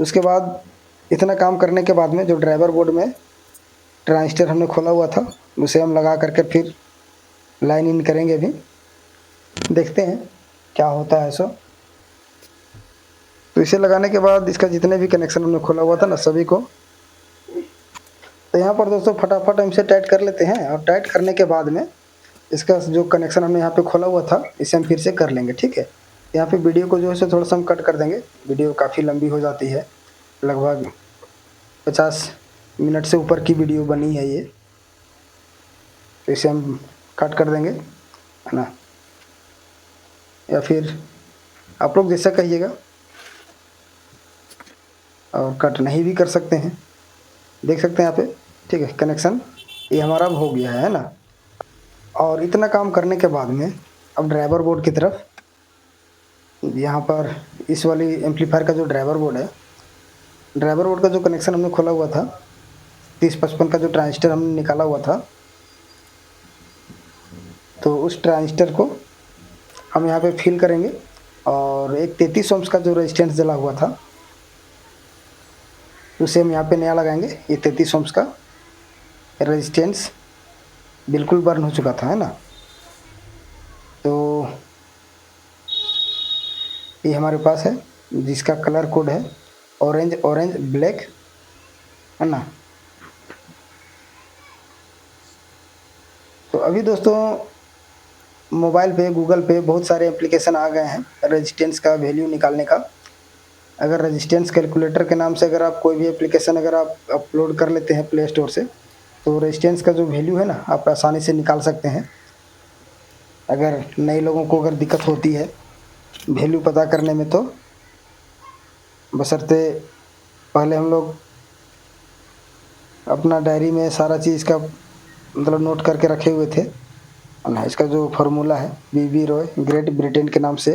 उसके बाद इतना काम करने के बाद में जो ड्राइवर बोर्ड में ट्रांजिस्टर हमने खोला हुआ था उसे हम लगा करके फिर लाइन इन करेंगे। अभी देखते हैं क्या होता है। सो तो इसे लगाने के बाद इसका जितने भी कनेक्शन हमने खोला हुआ था ना सभी को, तो यहाँ पर दोस्तों फटाफट हम इसे टाइट कर लेते हैं। और टाइट करने के बाद में इसका जो कनेक्शन हमने यहाँ पे खोला हुआ था इसे हम फिर से कर लेंगे। ठीक है, यहाँ पे वीडियो को जो है थोड़ा सा हम कट कर देंगे, वीडियो काफ़ी लंबी हो जाती है, लगभग 50 मिनट से ऊपर की वीडियो बनी है ये, तो इसे हम कट कर देंगे, है ना, या फिर आप लोग जैसा कहिएगा, और कट नहीं भी कर सकते हैं। देख सकते हैं यहाँ पे, ठीक है, कनेक्शन ये हमारा अब हो गया है ना। और इतना काम करने के बाद में अब ड्राइवर बोर्ड की तरफ, यहाँ पर इस वाली एम्पलीफायर का जो ड्राइवर बोर्ड है, ड्राइवर बोर्ड का जो कनेक्शन हमने खोला हुआ था 3055 का जो ट्रांजिस्टर हमने निकाला हुआ था, तो उस ट्रांजिस्टर को हम यहाँ पे फिल करेंगे। और एक 33 ओम्स का जो रेजिस्टेंस जला हुआ था उसे हम यहाँ पे नया लगाएंगे। ये 33 ओम्स का रेजिस्टेंस बिल्कुल बर्न हो चुका था, है ना। तो ये हमारे पास है जिसका कलर कोड है ऑरेंज ब्लैक, है ना। तो अभी दोस्तों मोबाइल पे गूगल पे बहुत सारे एप्लीकेशन आ गए हैं रेजिस्टेंस का वैल्यू निकालने का। अगर रेजिस्टेंस कैलकुलेटर के नाम से अगर आप कोई भी एप्लीकेशन अगर आप अपलोड कर लेते हैं प्ले स्टोर से, तो रेजिस्टेंस का जो वैल्यू है ना आप आसानी से निकाल सकते हैं। अगर नए लोगों को अगर दिक्कत होती है वैल्यू पता करने में, तो बशर्ते पहले हम लोग अपना डायरी में सारा चीज़ का मतलब नोट करके रखे हुए थे ना। इसका जो फार्मूला है बीबी रॉय ग्रेट ब्रिटेन के नाम से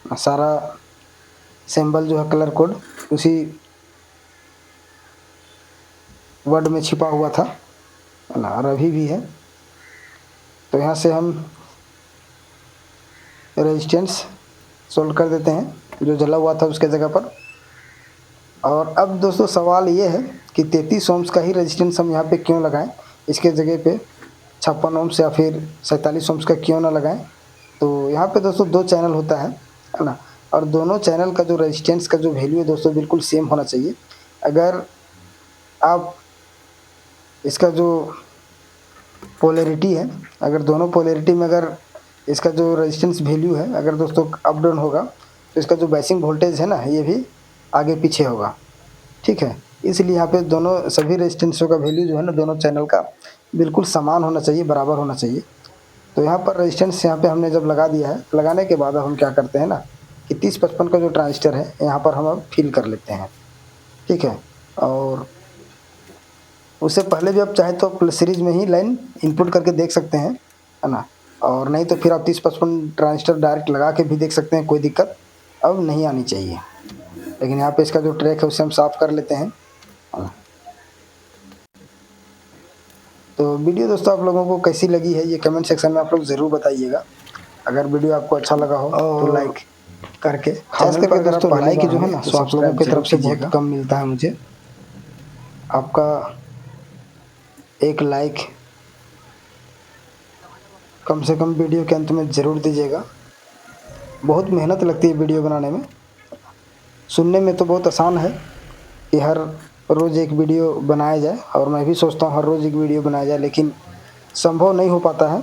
सारा सिंबल जो है कलर कोड उसी वर्ड में छिपा हुआ था ना, और अभी भी है। तो यहाँ से हम रेजिस्टेंस सोल्व कर देते हैं जो जला हुआ था उसके जगह पर। और अब दोस्तों सवाल ये है कि 33 ओम्स का ही रेजिस्टेंस हम यहाँ पे क्यों लगाएं, इसके जगह पे 56 ओम्स या फिर 47 ओम्स का क्यों ना लगाएं। तो यहाँ पे दोस्तों 2 चैनल होता है ना, और दोनों चैनल का जो रेजिस्टेंस का जो वैल्यू है दोस्तों बिल्कुल सेम होना चाहिए। अगर आप इसका जो पोलैरिटी है, अगर दोनों पोलैरिटी में अगर इसका जो रेजिस्टेंस वैल्यू है अगर दोस्तों अप डाउन होगा, तो इसका जो बेसिंग वोल्टेज है ना ये भी आगे पीछे होगा। ठीक है, इसलिए यहाँ पे दोनों सभी रेजिस्टेंसों का वैल्यू जो है ना दोनों चैनल का बिल्कुल समान होना चाहिए, बराबर होना चाहिए। तो यहाँ पर रेजिस्टेंस यहाँ पे हमने जब लगा दिया है, लगाने के बाद अब हम क्या करते हैं ना कि 3055 का जो ट्रांजिस्टर है यहाँ पर हम अब फिल कर लेते हैं। ठीक है, और उससे पहले भी आप चाहे तो प्लस सीरीज में ही लाइन इनपुट करके देख सकते हैं, है ना। और नहीं तो फिर आप 3055 ट्रांजिस्टर डायरेक्ट लगा के भी देख सकते हैं, कोई दिक्कत अब नहीं आनी चाहिए। लेकिन यहाँ पे इसका जो ट्रैक है उसे हम साफ़ कर लेते हैं। तो वीडियो दोस्तों आप लोगों को कैसी लगी है ये कमेंट सेक्शन में आप लोग ज़रूर बताइएगा। अगर वीडियो आपको अच्छा लगा हो तो लाइक करके, खास करके दोस्तों लाइक जो है ना तो आप लोगों की तरफ से बहुत कम मिलता है मुझे। आपका एक लाइक कम से कम वीडियो के अंत में ज़रूर दीजिएगा। बहुत मेहनत लगती है वीडियो बनाने में, सुनने में तो बहुत आसान है कि हर रोज़ एक वीडियो बनाया जाए, और मैं भी सोचता हूँ हर रोज़ एक वीडियो बनाया जाए, लेकिन संभव नहीं हो पाता है।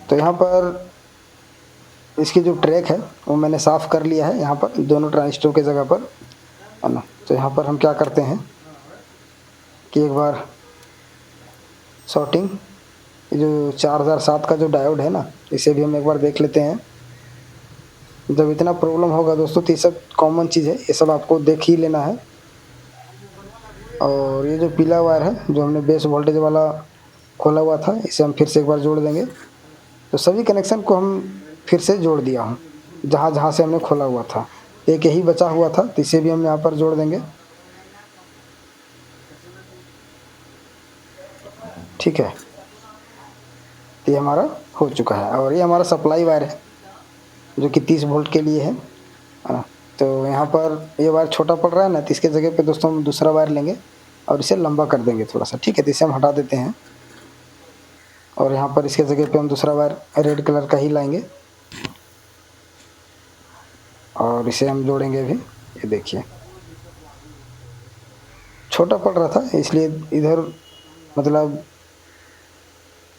तो यहाँ पर इसकी जो ट्रैक है वो मैंने साफ़ कर लिया है यहाँ पर दोनों ट्रांजिस्टर के जगह पर, है ना। तो यहाँ पर हम क्या करते हैं कि एक बार शॉर्टिंग जो 4007 का जो डायोड है ना इसे भी हम एक बार देख लेते हैं। जब इतना प्रॉब्लम होगा दोस्तों तो ये सब कॉमन चीज़ है, ये सब आपको देख ही लेना है। और ये जो पीला वायर है जो हमने बेस वोल्टेज वाला खोला हुआ था इसे हम फिर से एक बार जोड़ देंगे। तो सभी कनेक्शन को हम फिर से जोड़ दिया हूँ जहाँ जहाँ से हमने खोला हुआ था, एक यही बचा हुआ था तो इसे भी हम यहाँ पर जोड़ देंगे। ठीक है, तो ये हमारा हो चुका है। और ये हमारा सप्लाई वायर है जो कि 30 वोल्ट के लिए है। तो यहाँ पर ये वायर छोटा पड़ रहा है ना, तो इसके जगह पे दोस्तों हम दूसरा वायर लेंगे और इसे लंबा कर देंगे थोड़ा सा, ठीक है। तो इसे हम हटा देते हैं और यहाँ पर इसके जगह पे हम दूसरा वायर रेड कलर का ही लाएंगे और इसे हम जोड़ेंगे अभी। ये देखिए छोटा पड़ रहा था, इसलिए इधर मतलब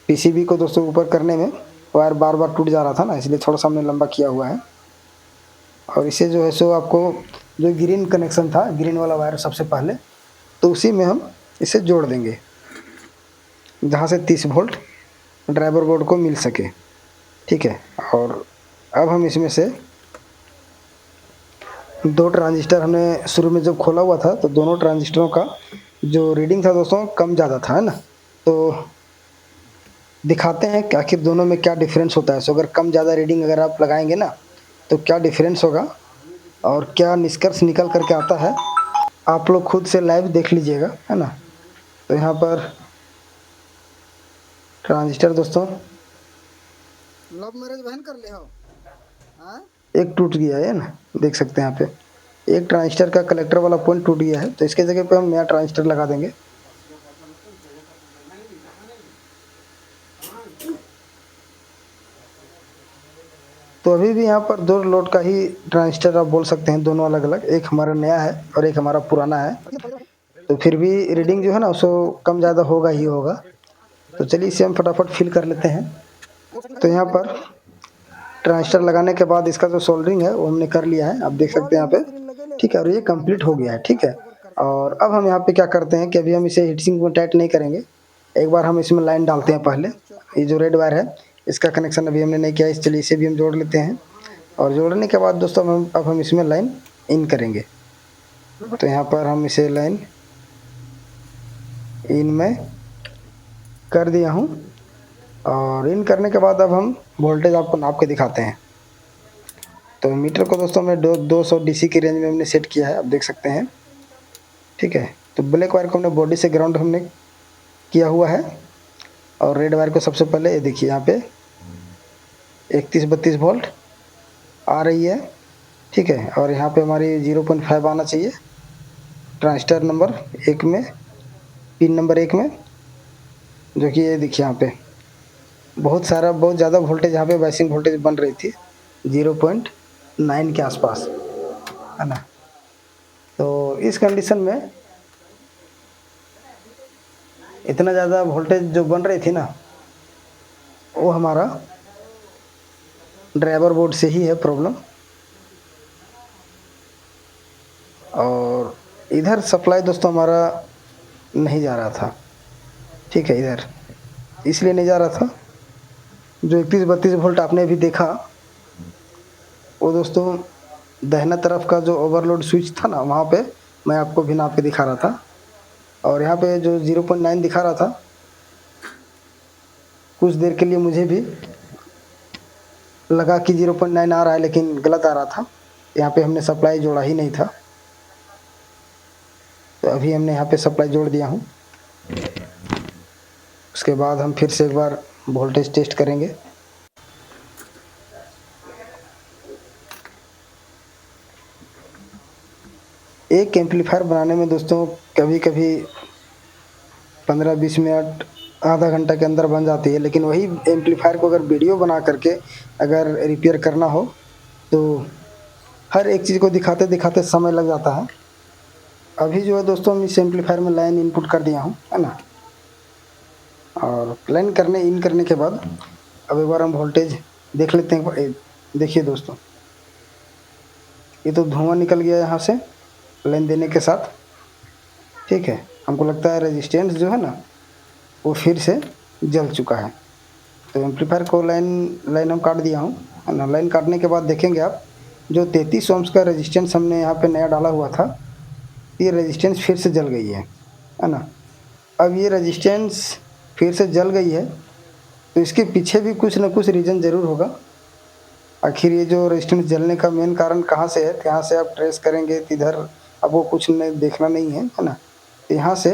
पीसीबी को दोस्तों ऊपर करने में वायर बार बार टूट जा रहा था ना, इसलिए थोड़ा सा हमने लंबा किया हुआ है। और इसे जो है सो आपको जो ग्रीन कनेक्शन था, ग्रीन वाला वायर सबसे पहले, तो उसी में हम इसे जोड़ देंगे जहाँ से 30 वोल्ट ड्राइवर बोर्ड को मिल सके, ठीक है। और अब हम इसमें से 2 ट्रांजिस्टर हमने शुरू में जब खोला हुआ था तो दोनों ट्रांजिस्टरों का जो रीडिंग था दोस्तों कम ज़्यादा था, है ना। तो दिखाते हैं कि आखिर दोनों में क्या डिफरेंस होता है। सो अगर कम ज़्यादा रीडिंग अगर आप लगाएंगे ना तो क्या डिफरेंस होगा और क्या निष्कर्ष निकल करके आता है, आप लोग खुद से लाइव देख लीजिएगा, है ना। तो यहाँ पर ट्रांजिस्टर दोस्तों लव मैरिज बहन कर ले हो, एक टूट गया है ना, देख सकते हैं यहाँ पे एक ट्रांजिस्टर का कलेक्टर वाला पॉइंट टूट गया है। तो इसके जगह पे हम नया ट्रांजिस्टर लगा देंगे। तो अभी भी यहाँ पर 2 लोड का ही ट्रांजिस्टर आप बोल सकते हैं, दोनों अलग अलग, एक हमारा नया है और एक हमारा पुराना है। तो फिर भी रीडिंग जो है ना उसको कम ज़्यादा होगा ही होगा। तो चलिए इसे हम फटाफट फिल कर लेते हैं। तो यहाँ पर ट्रांजिस्टर लगाने के बाद इसका जो सोल्डरिंग है वो हमने कर लिया है, आप देख सकते हैं यहाँ पे, ठीक है। और ये कंप्लीट हो गया है, ठीक है। और अब हम यहाँ पे क्या करते हैं कि अभी हम इसे हीट सिंक में टाइट नहीं करेंगे, एक बार हम इसमें लाइन डालते हैं पहले। ये जो रेड वायर है इसका कनेक्शन अभी हमने नहीं किया, इस चलिए इसे भी हम जोड़ लेते हैं। और जोड़ने के बाद दोस्तों अब हम इसमें लाइन इन करेंगे। तो यहाँ पर हम इसे लाइन इन में कर दिया हूँ और इन करने के बाद अब हम वोल्टेज आपको नाप के दिखाते हैं। तो मीटर को दोस्तों मैं 200 डीसी की रेंज में हमने सेट किया है, आप देख सकते हैं, ठीक है। तो ब्लैक वायर को हमने बॉडी से ग्राउंड हमने किया हुआ है और रेड वायर को सबसे पहले ये देखिए यहाँ पे 31-32 वोल्ट आ रही है, ठीक है। और यहाँ पे हमारी 0.5 आना चाहिए ट्रांजिस्टर नंबर 1 में, पिन नंबर 1 में, जो कि ये देखिए यहाँ पे बहुत ज़्यादा वोल्टेज यहाँ पे बाइसिंग वोल्टेज बन रही थी 0.9 के आसपास, है ना। तो इस कंडीशन में इतना ज़्यादा वोल्टेज जो बन रही थी ना वो हमारा ड्राइवर बोर्ड से ही है प्रॉब्लम। और इधर सप्लाई दोस्तों हमारा नहीं जा रहा था, ठीक है। इधर इसलिए नहीं जा रहा था, जो 31-32 वोल्ट आपने अभी देखा वो दोस्तों दाहिना तरफ का जो ओवरलोड स्विच था ना वहाँ पे मैं आपको भी नाप के दिखा रहा था। और यहाँ पे जो 0.9 दिखा रहा था कुछ देर के लिए मुझे भी लगा कि 0.9 आ रहा है, लेकिन गलत आ रहा था। यहाँ पे हमने सप्लाई जोड़ा ही नहीं था, तो अभी हमने यहाँ पे सप्लाई जोड़ दिया हूँ। उसके बाद हम फिर से एक बार वोल्टेज टेस्ट करेंगे। एक एम्पलीफायर बनाने में दोस्तों कभी कभी 15-20 मिनट आधा घंटा के अंदर बन जाती है, लेकिन वही एम्पलीफायर को अगर वीडियो बना करके अगर रिपेयर करना हो तो हर एक चीज़ को दिखाते दिखाते समय लग जाता है। अभी जो है दोस्तों हम इस एम्पलीफायर में लाइन इनपुट कर दिया हूँ, है ना। और लाइन इन करने के बाद अब एक बार हम वोल्टेज देख लेते हैं। देखिए दोस्तों ये तो धुआं निकल गया यहाँ से लाइन देने के साथ, ठीक है। हमको लगता है रेजिस्टेंस जो है ना वो फिर से जल चुका है। तो एम्पलीफायर को लाइन हम काट दिया हूँ, है ना। लाइन काटने के बाद देखेंगे आप जो 33 ओम्स का रेजिस्टेंस हमने यहाँ पे नया डाला हुआ था ये रेजिस्टेंस फिर से जल गई है ना। अब ये रेजिस्टेंस फिर से जल गई है तो इसके पीछे भी कुछ ना कुछ रीज़न ज़रूर होगा। आखिर ये जो रेजिस्टेंस जलने का मेन कारण कहाँ से है, तो यहाँ से आप ट्रेस करेंगे तो इधर आपको कुछ नहीं देखना नहीं है ना। तो यहाँ से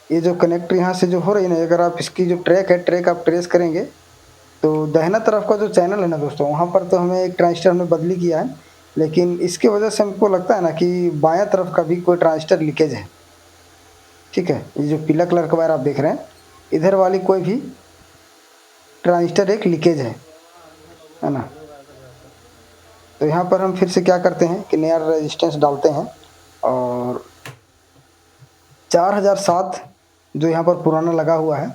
ये जो कनेक्टर यहाँ से जो हो रही है ना, अगर आप इसकी जो ट्रैक है ट्रैक आप ट्रेस करेंगे तो दाहिना तरफ का जो चैनल है ना दोस्तों वहाँ पर तो हमें एक ट्रांजिस्टर हमने बदली किया है, लेकिन इसके वजह से हमको लगता है ना कि बायां तरफ का भी कोई ट्रांजिस्टर लीकेज है। ठीक है, ये जो पीला कलर का वायर आप देख रहे हैं, इधर वाली कोई भी ट्रांजिस्टर एक लीकेज है ना। तो यहाँ पर हम फिर से क्या करते हैं कि नया रेजिस्टेंस डालते हैं और 4007 जो यहाँ पर पुराना लगा हुआ है,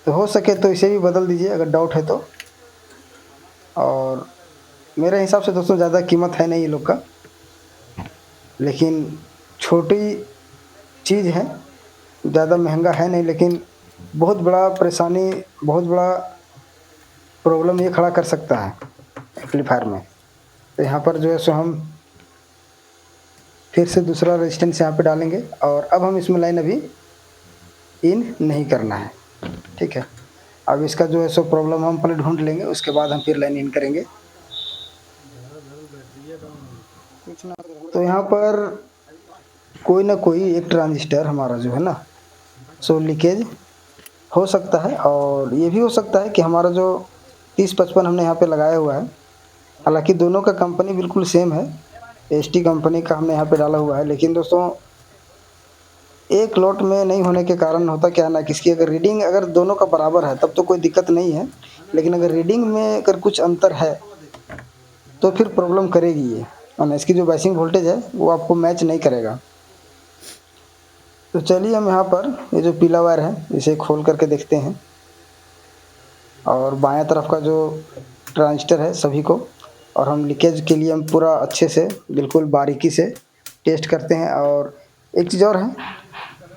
तो हो सके तो इसे भी बदल दीजिए अगर डाउट है तो। और मेरे हिसाब से दोस्तों ज़्यादा कीमत है नहीं ये लोग का, लेकिन छोटी चीज़ है, ज़्यादा महंगा है नहीं, लेकिन बहुत बड़ा परेशानी, बहुत बड़ा प्रॉब्लम ये खड़ा कर सकता है एम्पलीफायर में। तो यहाँ पर जो है सो हम फिर से दूसरा रेजिस्टेंस यहाँ पे डालेंगे और अब हम इसमें लाइन अभी इन नहीं करना है। ठीक है, अब इसका जो है सो प्रॉब्लम हम पहले ढूंढ लेंगे, उसके बाद हम फिर लाइन इन करेंगे। तो यहाँ पर कोई ना कोई एक ट्रांजिस्टर हमारा जो है ना सो लीकेज हो सकता है, और ये भी हो सकता है कि हमारा जो 3055 हमने यहाँ पे लगाया हुआ है, हालांकि दोनों का कंपनी बिल्कुल सेम है, एसटी कंपनी का हमने यहाँ पे डाला हुआ है, लेकिन दोस्तों एक लॉट में नहीं होने के कारण होता क्या है ना कि इसकी अगर रीडिंग अगर दोनों का बराबर है तब तो कोई दिक्कत नहीं है, लेकिन अगर रीडिंग में अगर कुछ अंतर है तो फिर प्रॉब्लम करेगी ये, और इसकी जो बाइसिंग वोल्टेज है वो आपको मैच नहीं करेगा। तो चलिए हम यहाँ पर ये जो पीला वायर है इसे खोल करके देखते हैं और बायां तरफ का जो ट्रांजिस्टर है सभी को, और हम लीकेज के लिए हम पूरा अच्छे से बिल्कुल बारीकी से टेस्ट करते हैं। और एक चीज़ और है,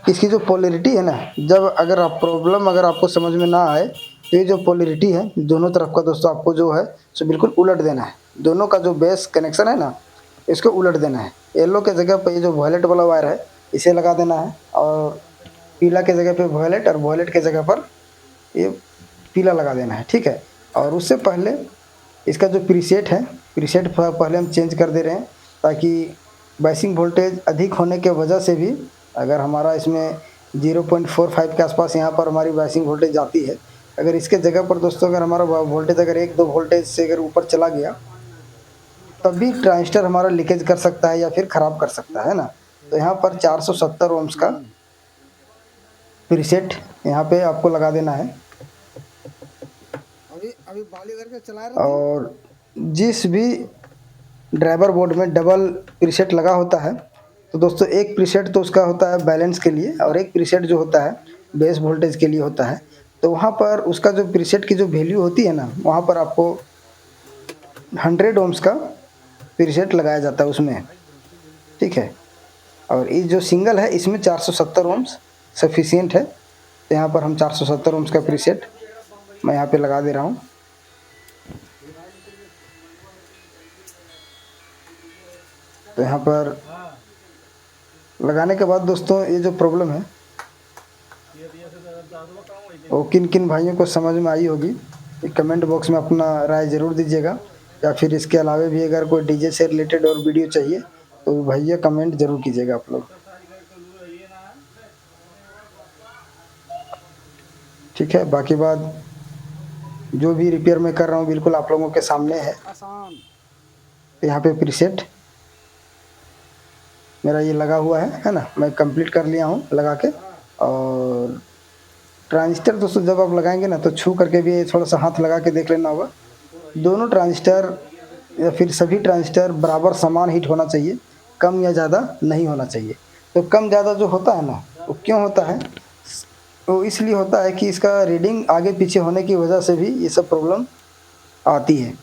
इसकी जो पोलैरिटी है ना, जब अगर आप प्रॉब्लम अगर आपको समझ में ना आए तो ये जो पोलैरिटी है दोनों तरफ का दोस्तों आपको जो है सो बिल्कुल उलट देना है। दोनों का जो बेस कनेक्शन है ना इसको उलट देना है। येलो के जगह पर ये जो वॉयलेट वाला वायर है इसे लगा देना है, और पीला के जगह पे वॉयलेट और वॉयलेट के जगह पर ये पीला लगा देना है। ठीक है, और उससे पहले इसका जो प्रीसेट है, प्रीसेट पहले हम चेंज कर दे रहे हैं, ताकि बाइसिंग वोल्टेज अधिक होने के वजह से भी अगर हमारा इसमें 0.45 के आसपास यहाँ पर हमारी बाइसिंग वोल्टेज जाती है, अगर इसके जगह पर दोस्तों अगर हमारा वोल्टेज अगर 1-2 वोल्टेज से अगर ऊपर चला गया तब भी ट्रांजिस्टर हमारा लीकेज कर सकता है या फिर ख़राब कर सकता है ना। तो यहाँ पर 470 ओम्स का प्रीसेट यहाँ पे आपको लगा देना है। अभी बाली करके चला रहे हैं। और जिस भी ड्राइवर बोर्ड में डबल प्रीसेट लगा होता है तो दोस्तों एक प्रीसेट तो उसका होता है बैलेंस के लिए, और एक प्रीसेट जो होता है बेस वोल्टेज के लिए होता है। तो वहाँ पर उसका जो प्रीसेट की जो वैल्यू होती है ना, वहाँ पर आपको 100 ओम्स का प्रीसेट लगाया जाता है उसमें। ठीक है, और ये जो सिंगल है इसमें 470 ओम्स सफिशिएंट है। तो यहाँ पर हम 470 ओम्स का प्रीसेट मैं यहाँ पे लगा दे रहा हूँ। तो यहाँ पर लगाने के बाद दोस्तों ये जो प्रॉब्लम है वो किन किन भाइयों को समझ में आई होगी, कमेंट बॉक्स में अपना राय ज़रूर दीजिएगा, या फिर इसके अलावा भी अगर कोई डीजे से रिलेटेड और वीडियो चाहिए तो भैया कमेंट ज़रूर कीजिएगा आप लोग। ठीक है, बाकी बात जो भी रिपेयर मैं कर रहा हूँ बिल्कुल आप लोगों के सामने है। यहाँ पे प्रीसेट मेरा ये लगा हुआ है ना, मैं कंप्लीट कर लिया हूँ लगा के। और ट्रांजिस्टर दोस्तों जब आप लगाएंगे ना तो छू करके भी थोड़ा सा हाथ लगा के देख लेना होगा। दोनों ट्रांजिस्टर या फिर सभी ट्रांजिस्टर बराबर समान हीट होना चाहिए, कम या ज़्यादा नहीं होना चाहिए। तो कम ज़्यादा जो होता है ना वो क्यों होता है, वो इसलिए होता है कि इसका रीडिंग आगे पीछे होने की वजह से भी ये सब प्रॉब्लम आती है।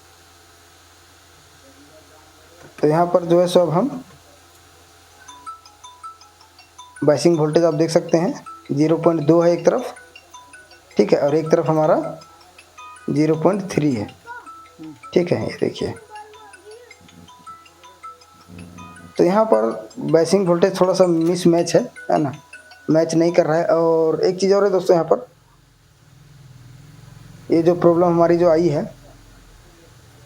तो यहाँ पर जो है सो अब हम बाइसिंग वोल्टेज आप देख सकते हैं 0.2 है एक तरफ, ठीक है, और एक तरफ हमारा 0.3 है। ठीक है, ये देखिए। तो यहाँ पर बाइसिंग वोल्टेज थोड़ा सा मिस मैच है ना, मैच नहीं कर रहा है। और एक चीज़ और है दोस्तों, यहाँ पर ये जो प्रॉब्लम हमारी जो आई है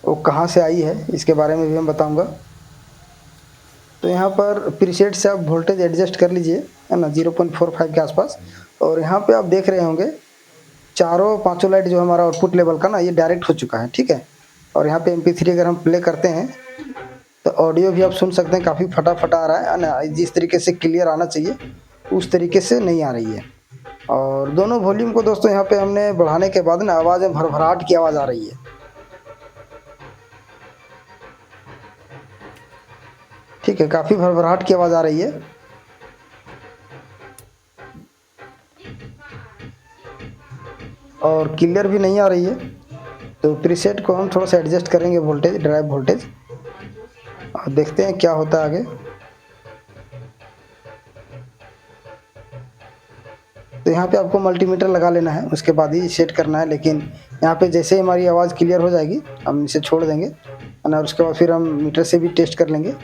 वो कहाँ से आई है इसके बारे में भी हम बताऊंगा। तो यहाँ पर प्रीसेट से आप वोल्टेज एडजस्ट कर लीजिए है ना 0.45 के आसपास। और यहाँ पे आप देख रहे होंगे चारों पांचों लाइट जो हमारा आउटपुट लेवल का ना ये डायरेक्ट हो चुका है। ठीक है, और यहाँ पे MP3 अगर हम प्ले करते हैं तो ऑडियो भी आप सुन सकते हैं, काफ़ी फटा-फटा आ रहा है ना, जिस तरीके से क्लियर आना चाहिए उस तरीके से नहीं आ रही है। और दोनों वॉल्यूम को दोस्तों यहाँ पे हमने बढ़ाने के बाद ना आवाज़ में भरभराहट की आवाज़ आ रही है। ठीक है, काफ़ी भरभराहट की आवाज़ आ रही है। और क्लियर भी नहीं आ रही है। तो प्रीसेट को हम थोड़ा सा एडजस्ट करेंगे वोल्टेज, ड्राइव वोल्टेज, और देखते हैं क्या होता है आगे। तो यहाँ पे आपको मल्टीमीटर लगा लेना है, उसके बाद ही सेट करना है। लेकिन यहाँ पे जैसे ही हमारी आवाज़ क्लियर हो जाएगी हम इसे छोड़ देंगे और उसके बाद फिर हम मीटर से भी टेस्ट कर लेंगे।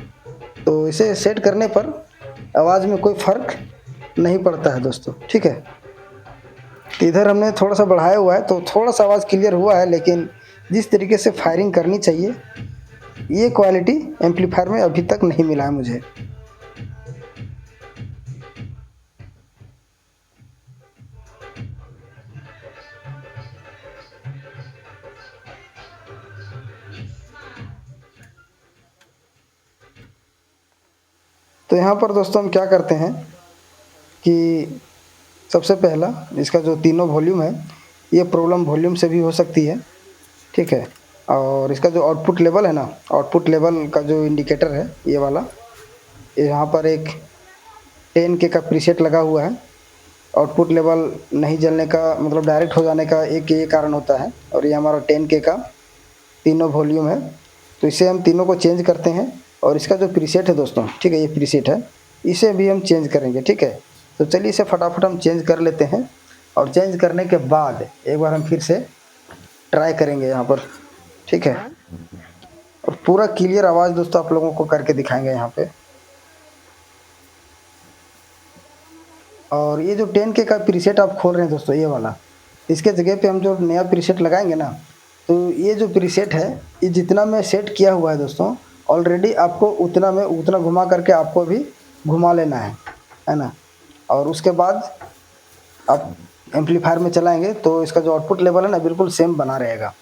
तो इसे सेट करने पर आवाज़ में कोई फ़र्क नहीं पड़ता है दोस्तों। ठीक है, तो इधर हमने थोड़ा सा बढ़ाया हुआ है तो थोड़ा सा आवाज़ क्लियर हुआ है, लेकिन जिस तरीके से फायरिंग करनी चाहिए ये क्वालिटी एम्पलीफायर में अभी तक नहीं मिला है मुझे। तो यहाँ पर दोस्तों हम क्या करते हैं कि सबसे पहला इसका जो तीनों वॉल्यूम है ये प्रॉब्लम वॉल्यूम से भी हो सकती है। ठीक है, और इसका जो आउटपुट लेवल है ना, आउटपुट लेवल का जो इंडिकेटर है ये वाला, यहाँ पर एक 10K का प्रीसेट लगा हुआ है। आउटपुट लेवल नहीं जलने का मतलब डायरेक्ट हो जाने का एक ये कारण होता है, और ये हमारा 10K का तीनों वॉल्यूम है। तो इसे हम तीनों को चेंज करते हैं, और इसका जो प्रीसेट है दोस्तों, ठीक है, ये प्रीसेट है, इसे भी हम चेंज करेंगे। ठीक है, तो चलिए इसे फटाफट हम चेंज कर लेते हैं, और चेंज करने के बाद एक बार हम फिर से ट्राई करेंगे यहाँ पर। ठीक है, और पूरा क्लियर आवाज़ दोस्तों आप लोगों को करके दिखाएंगे यहाँ पे। और ये जो 10K का प्रीसेट आप खोल रहे हैं दोस्तों ये वाला, इसके जगह पे हम जो नया प्रीसेट लगाएंगे ना, तो ये जो प्रीसेट है ये जितना मैं सेट किया हुआ है दोस्तों ऑलरेडी, आपको उतना में उतना घुमा करके आपको भी घुमा लेना है ना। और उसके बाद आप एम्पलीफायर में चलाएंगे तो इसका जो आउटपुट लेवल है ना बिल्कुल सेम बना रहेगा।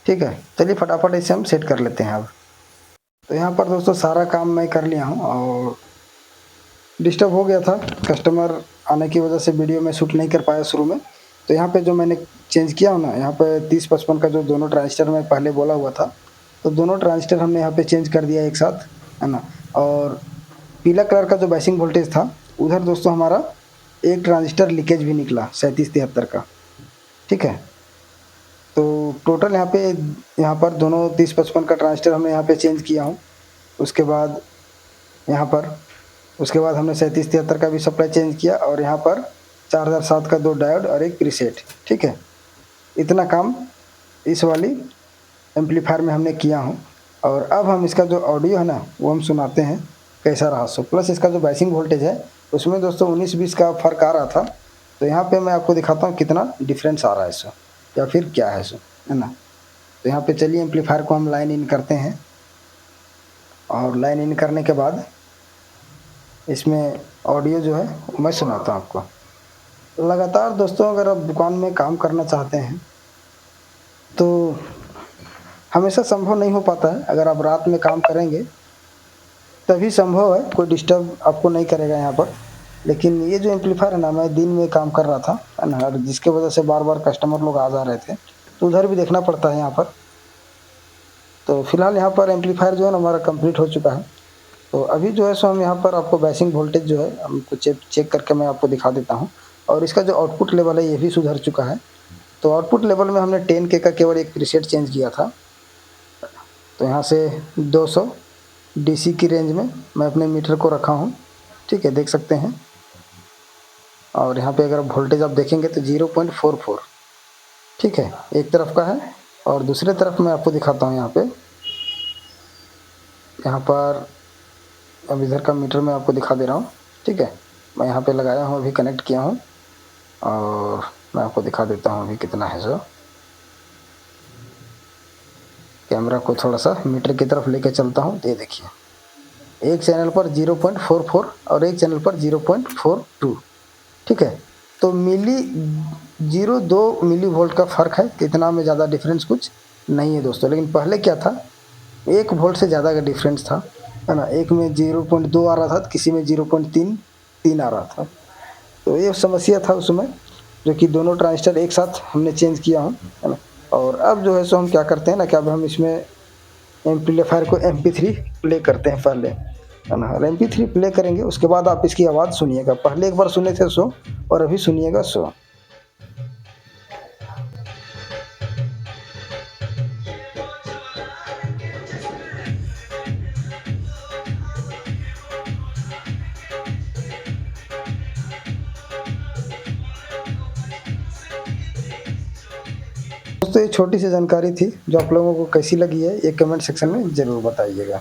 ठीक है, चलिए फटाफट इसे हम सेट कर लेते हैं अब। तो यहाँ पर दोस्तों सारा काम मैं कर लिया हूँ, और डिस्टर्ब हो गया था, कस्टमर आने की वजह से वीडियो में शूट नहीं कर पाया शुरू में। तो यहाँ पे जो मैंने चेंज किया हो ना, यहाँ पे 30-55 का जो दोनों ट्रांजिस्टर मैं पहले बोला हुआ था, तो दोनों ट्रांजिस्टर हमने यहाँ पे चेंज कर दिया एक साथ, है ना। और पीला कलर का जो बाइसिंग वोल्टेज था उधर दोस्तों हमारा एक ट्रांजिस्टर लीकेज भी निकला 3773 का। ठीक है, तो टोटल यहाँ पर दोनों 30-55 का ट्रांजिस्टर हमने यहाँ पे चेंज किया हूँ। उसके बाद यहाँ पर हमने 3773 का भी सप्लाई चेंज किया, और यहाँ पर 4007 का 2 डायोड और एक प्रीसेट। ठीक है, इतना काम इस वाली एम्पलीफायर में हमने किया हूँ। और अब हम इसका जो ऑडियो है ना वो हम सुनाते हैं कैसा रहा सो। प्लस इसका जो बाइसिंग वोल्टेज है उसमें दोस्तों 19-20 का फ़र्क आ रहा था, तो यहाँ पे मैं आपको दिखाता हूँ कितना डिफरेंस आ रहा है इसमें, या फिर क्या है इसमें, है ना। तो यहाँ पे चलिए एम्पलीफायर को हम लाइन इन करते हैं, और लाइन इन करने के बाद इसमें ऑडियो जो है मैं सुनाता हूँ आपको। लगातार दोस्तों अगर आप दुकान में काम करना चाहते हैं तो हमेशा संभव नहीं हो पाता है। अगर आप रात में काम करेंगे तभी संभव है, कोई डिस्टर्ब आपको नहीं करेगा यहाँ पर। लेकिन ये जो एम्पलीफायर है ना, मैं दिन में काम कर रहा था, है ना, जिसके वजह से बार बार कस्टमर लोग आ जा रहे थे, तो उधर भी देखना पड़ता है यहाँ पर। तो फिलहाल यहाँ पर एम्पलीफायर जो है ना हमारा कंप्लीट हो चुका है। तो अभी जो है सो हम यहाँ पर आपको बाइसिंग वोल्टेज जो है हमको चेक करके मैं आपको दिखा देता हूँ, और इसका जो आउटपुट लेवल है ये भी सुधर चुका है। तो आउटपुट लेवल में हमने 10K का केवल एक प्रीसेट चेंज किया था। तो यहाँ से 200 DC की रेंज में मैं अपने मीटर को रखा हूँ। ठीक है, देख सकते हैं। और यहाँ पे अगर वोल्टेज आप देखेंगे तो 0.44, ठीक है, एक तरफ का है। और दूसरे तरफ मैं आपको दिखाता हूँ यहाँ पर अब इधर का मीटर मैं आपको दिखा दे रहा हूँ। ठीक है, मैं यहाँ पे लगाया हूँ, अभी कनेक्ट किया हूँ, और मैं आपको दिखा देता हूँ अभी कितना है सो। कैमरा को थोड़ा सा मीटर की तरफ लेके चलता हूँ, ये देखिए, एक चैनल पर 0.44 और एक चैनल पर 0.42। ठीक है, तो 0.02 मिली वोल्ट का फ़र्क है, इतना में ज़्यादा डिफरेंस कुछ नहीं है दोस्तों। लेकिन पहले क्या था, 1 वोल्ट से ज़्यादा का डिफरेंस था, है ना? एक में 0.2 आ रहा था, किसी में 0.33 आ रहा था। तो ये समस्या था उस समय, जो कि दोनों ट्रांजिस्टर एक साथ हमने चेंज किया हूँ, है ना? और अब जो है सो हम क्या करते हैं ना कि अब हम इसमें एम्पलीफायर को MP3 प्ले करते हैं पहले, है ना? और MP3 प्ले करेंगे, उसके बाद आप इसकी आवाज़ सुनिएगा। पहले एक बार सुने थे सो, और अभी सुनिएगा सो। दोस्तों ये छोटी सी जानकारी थी, जो आप लोगों को कैसी लगी है ये कमेंट सेक्शन में ज़रूर बताइएगा।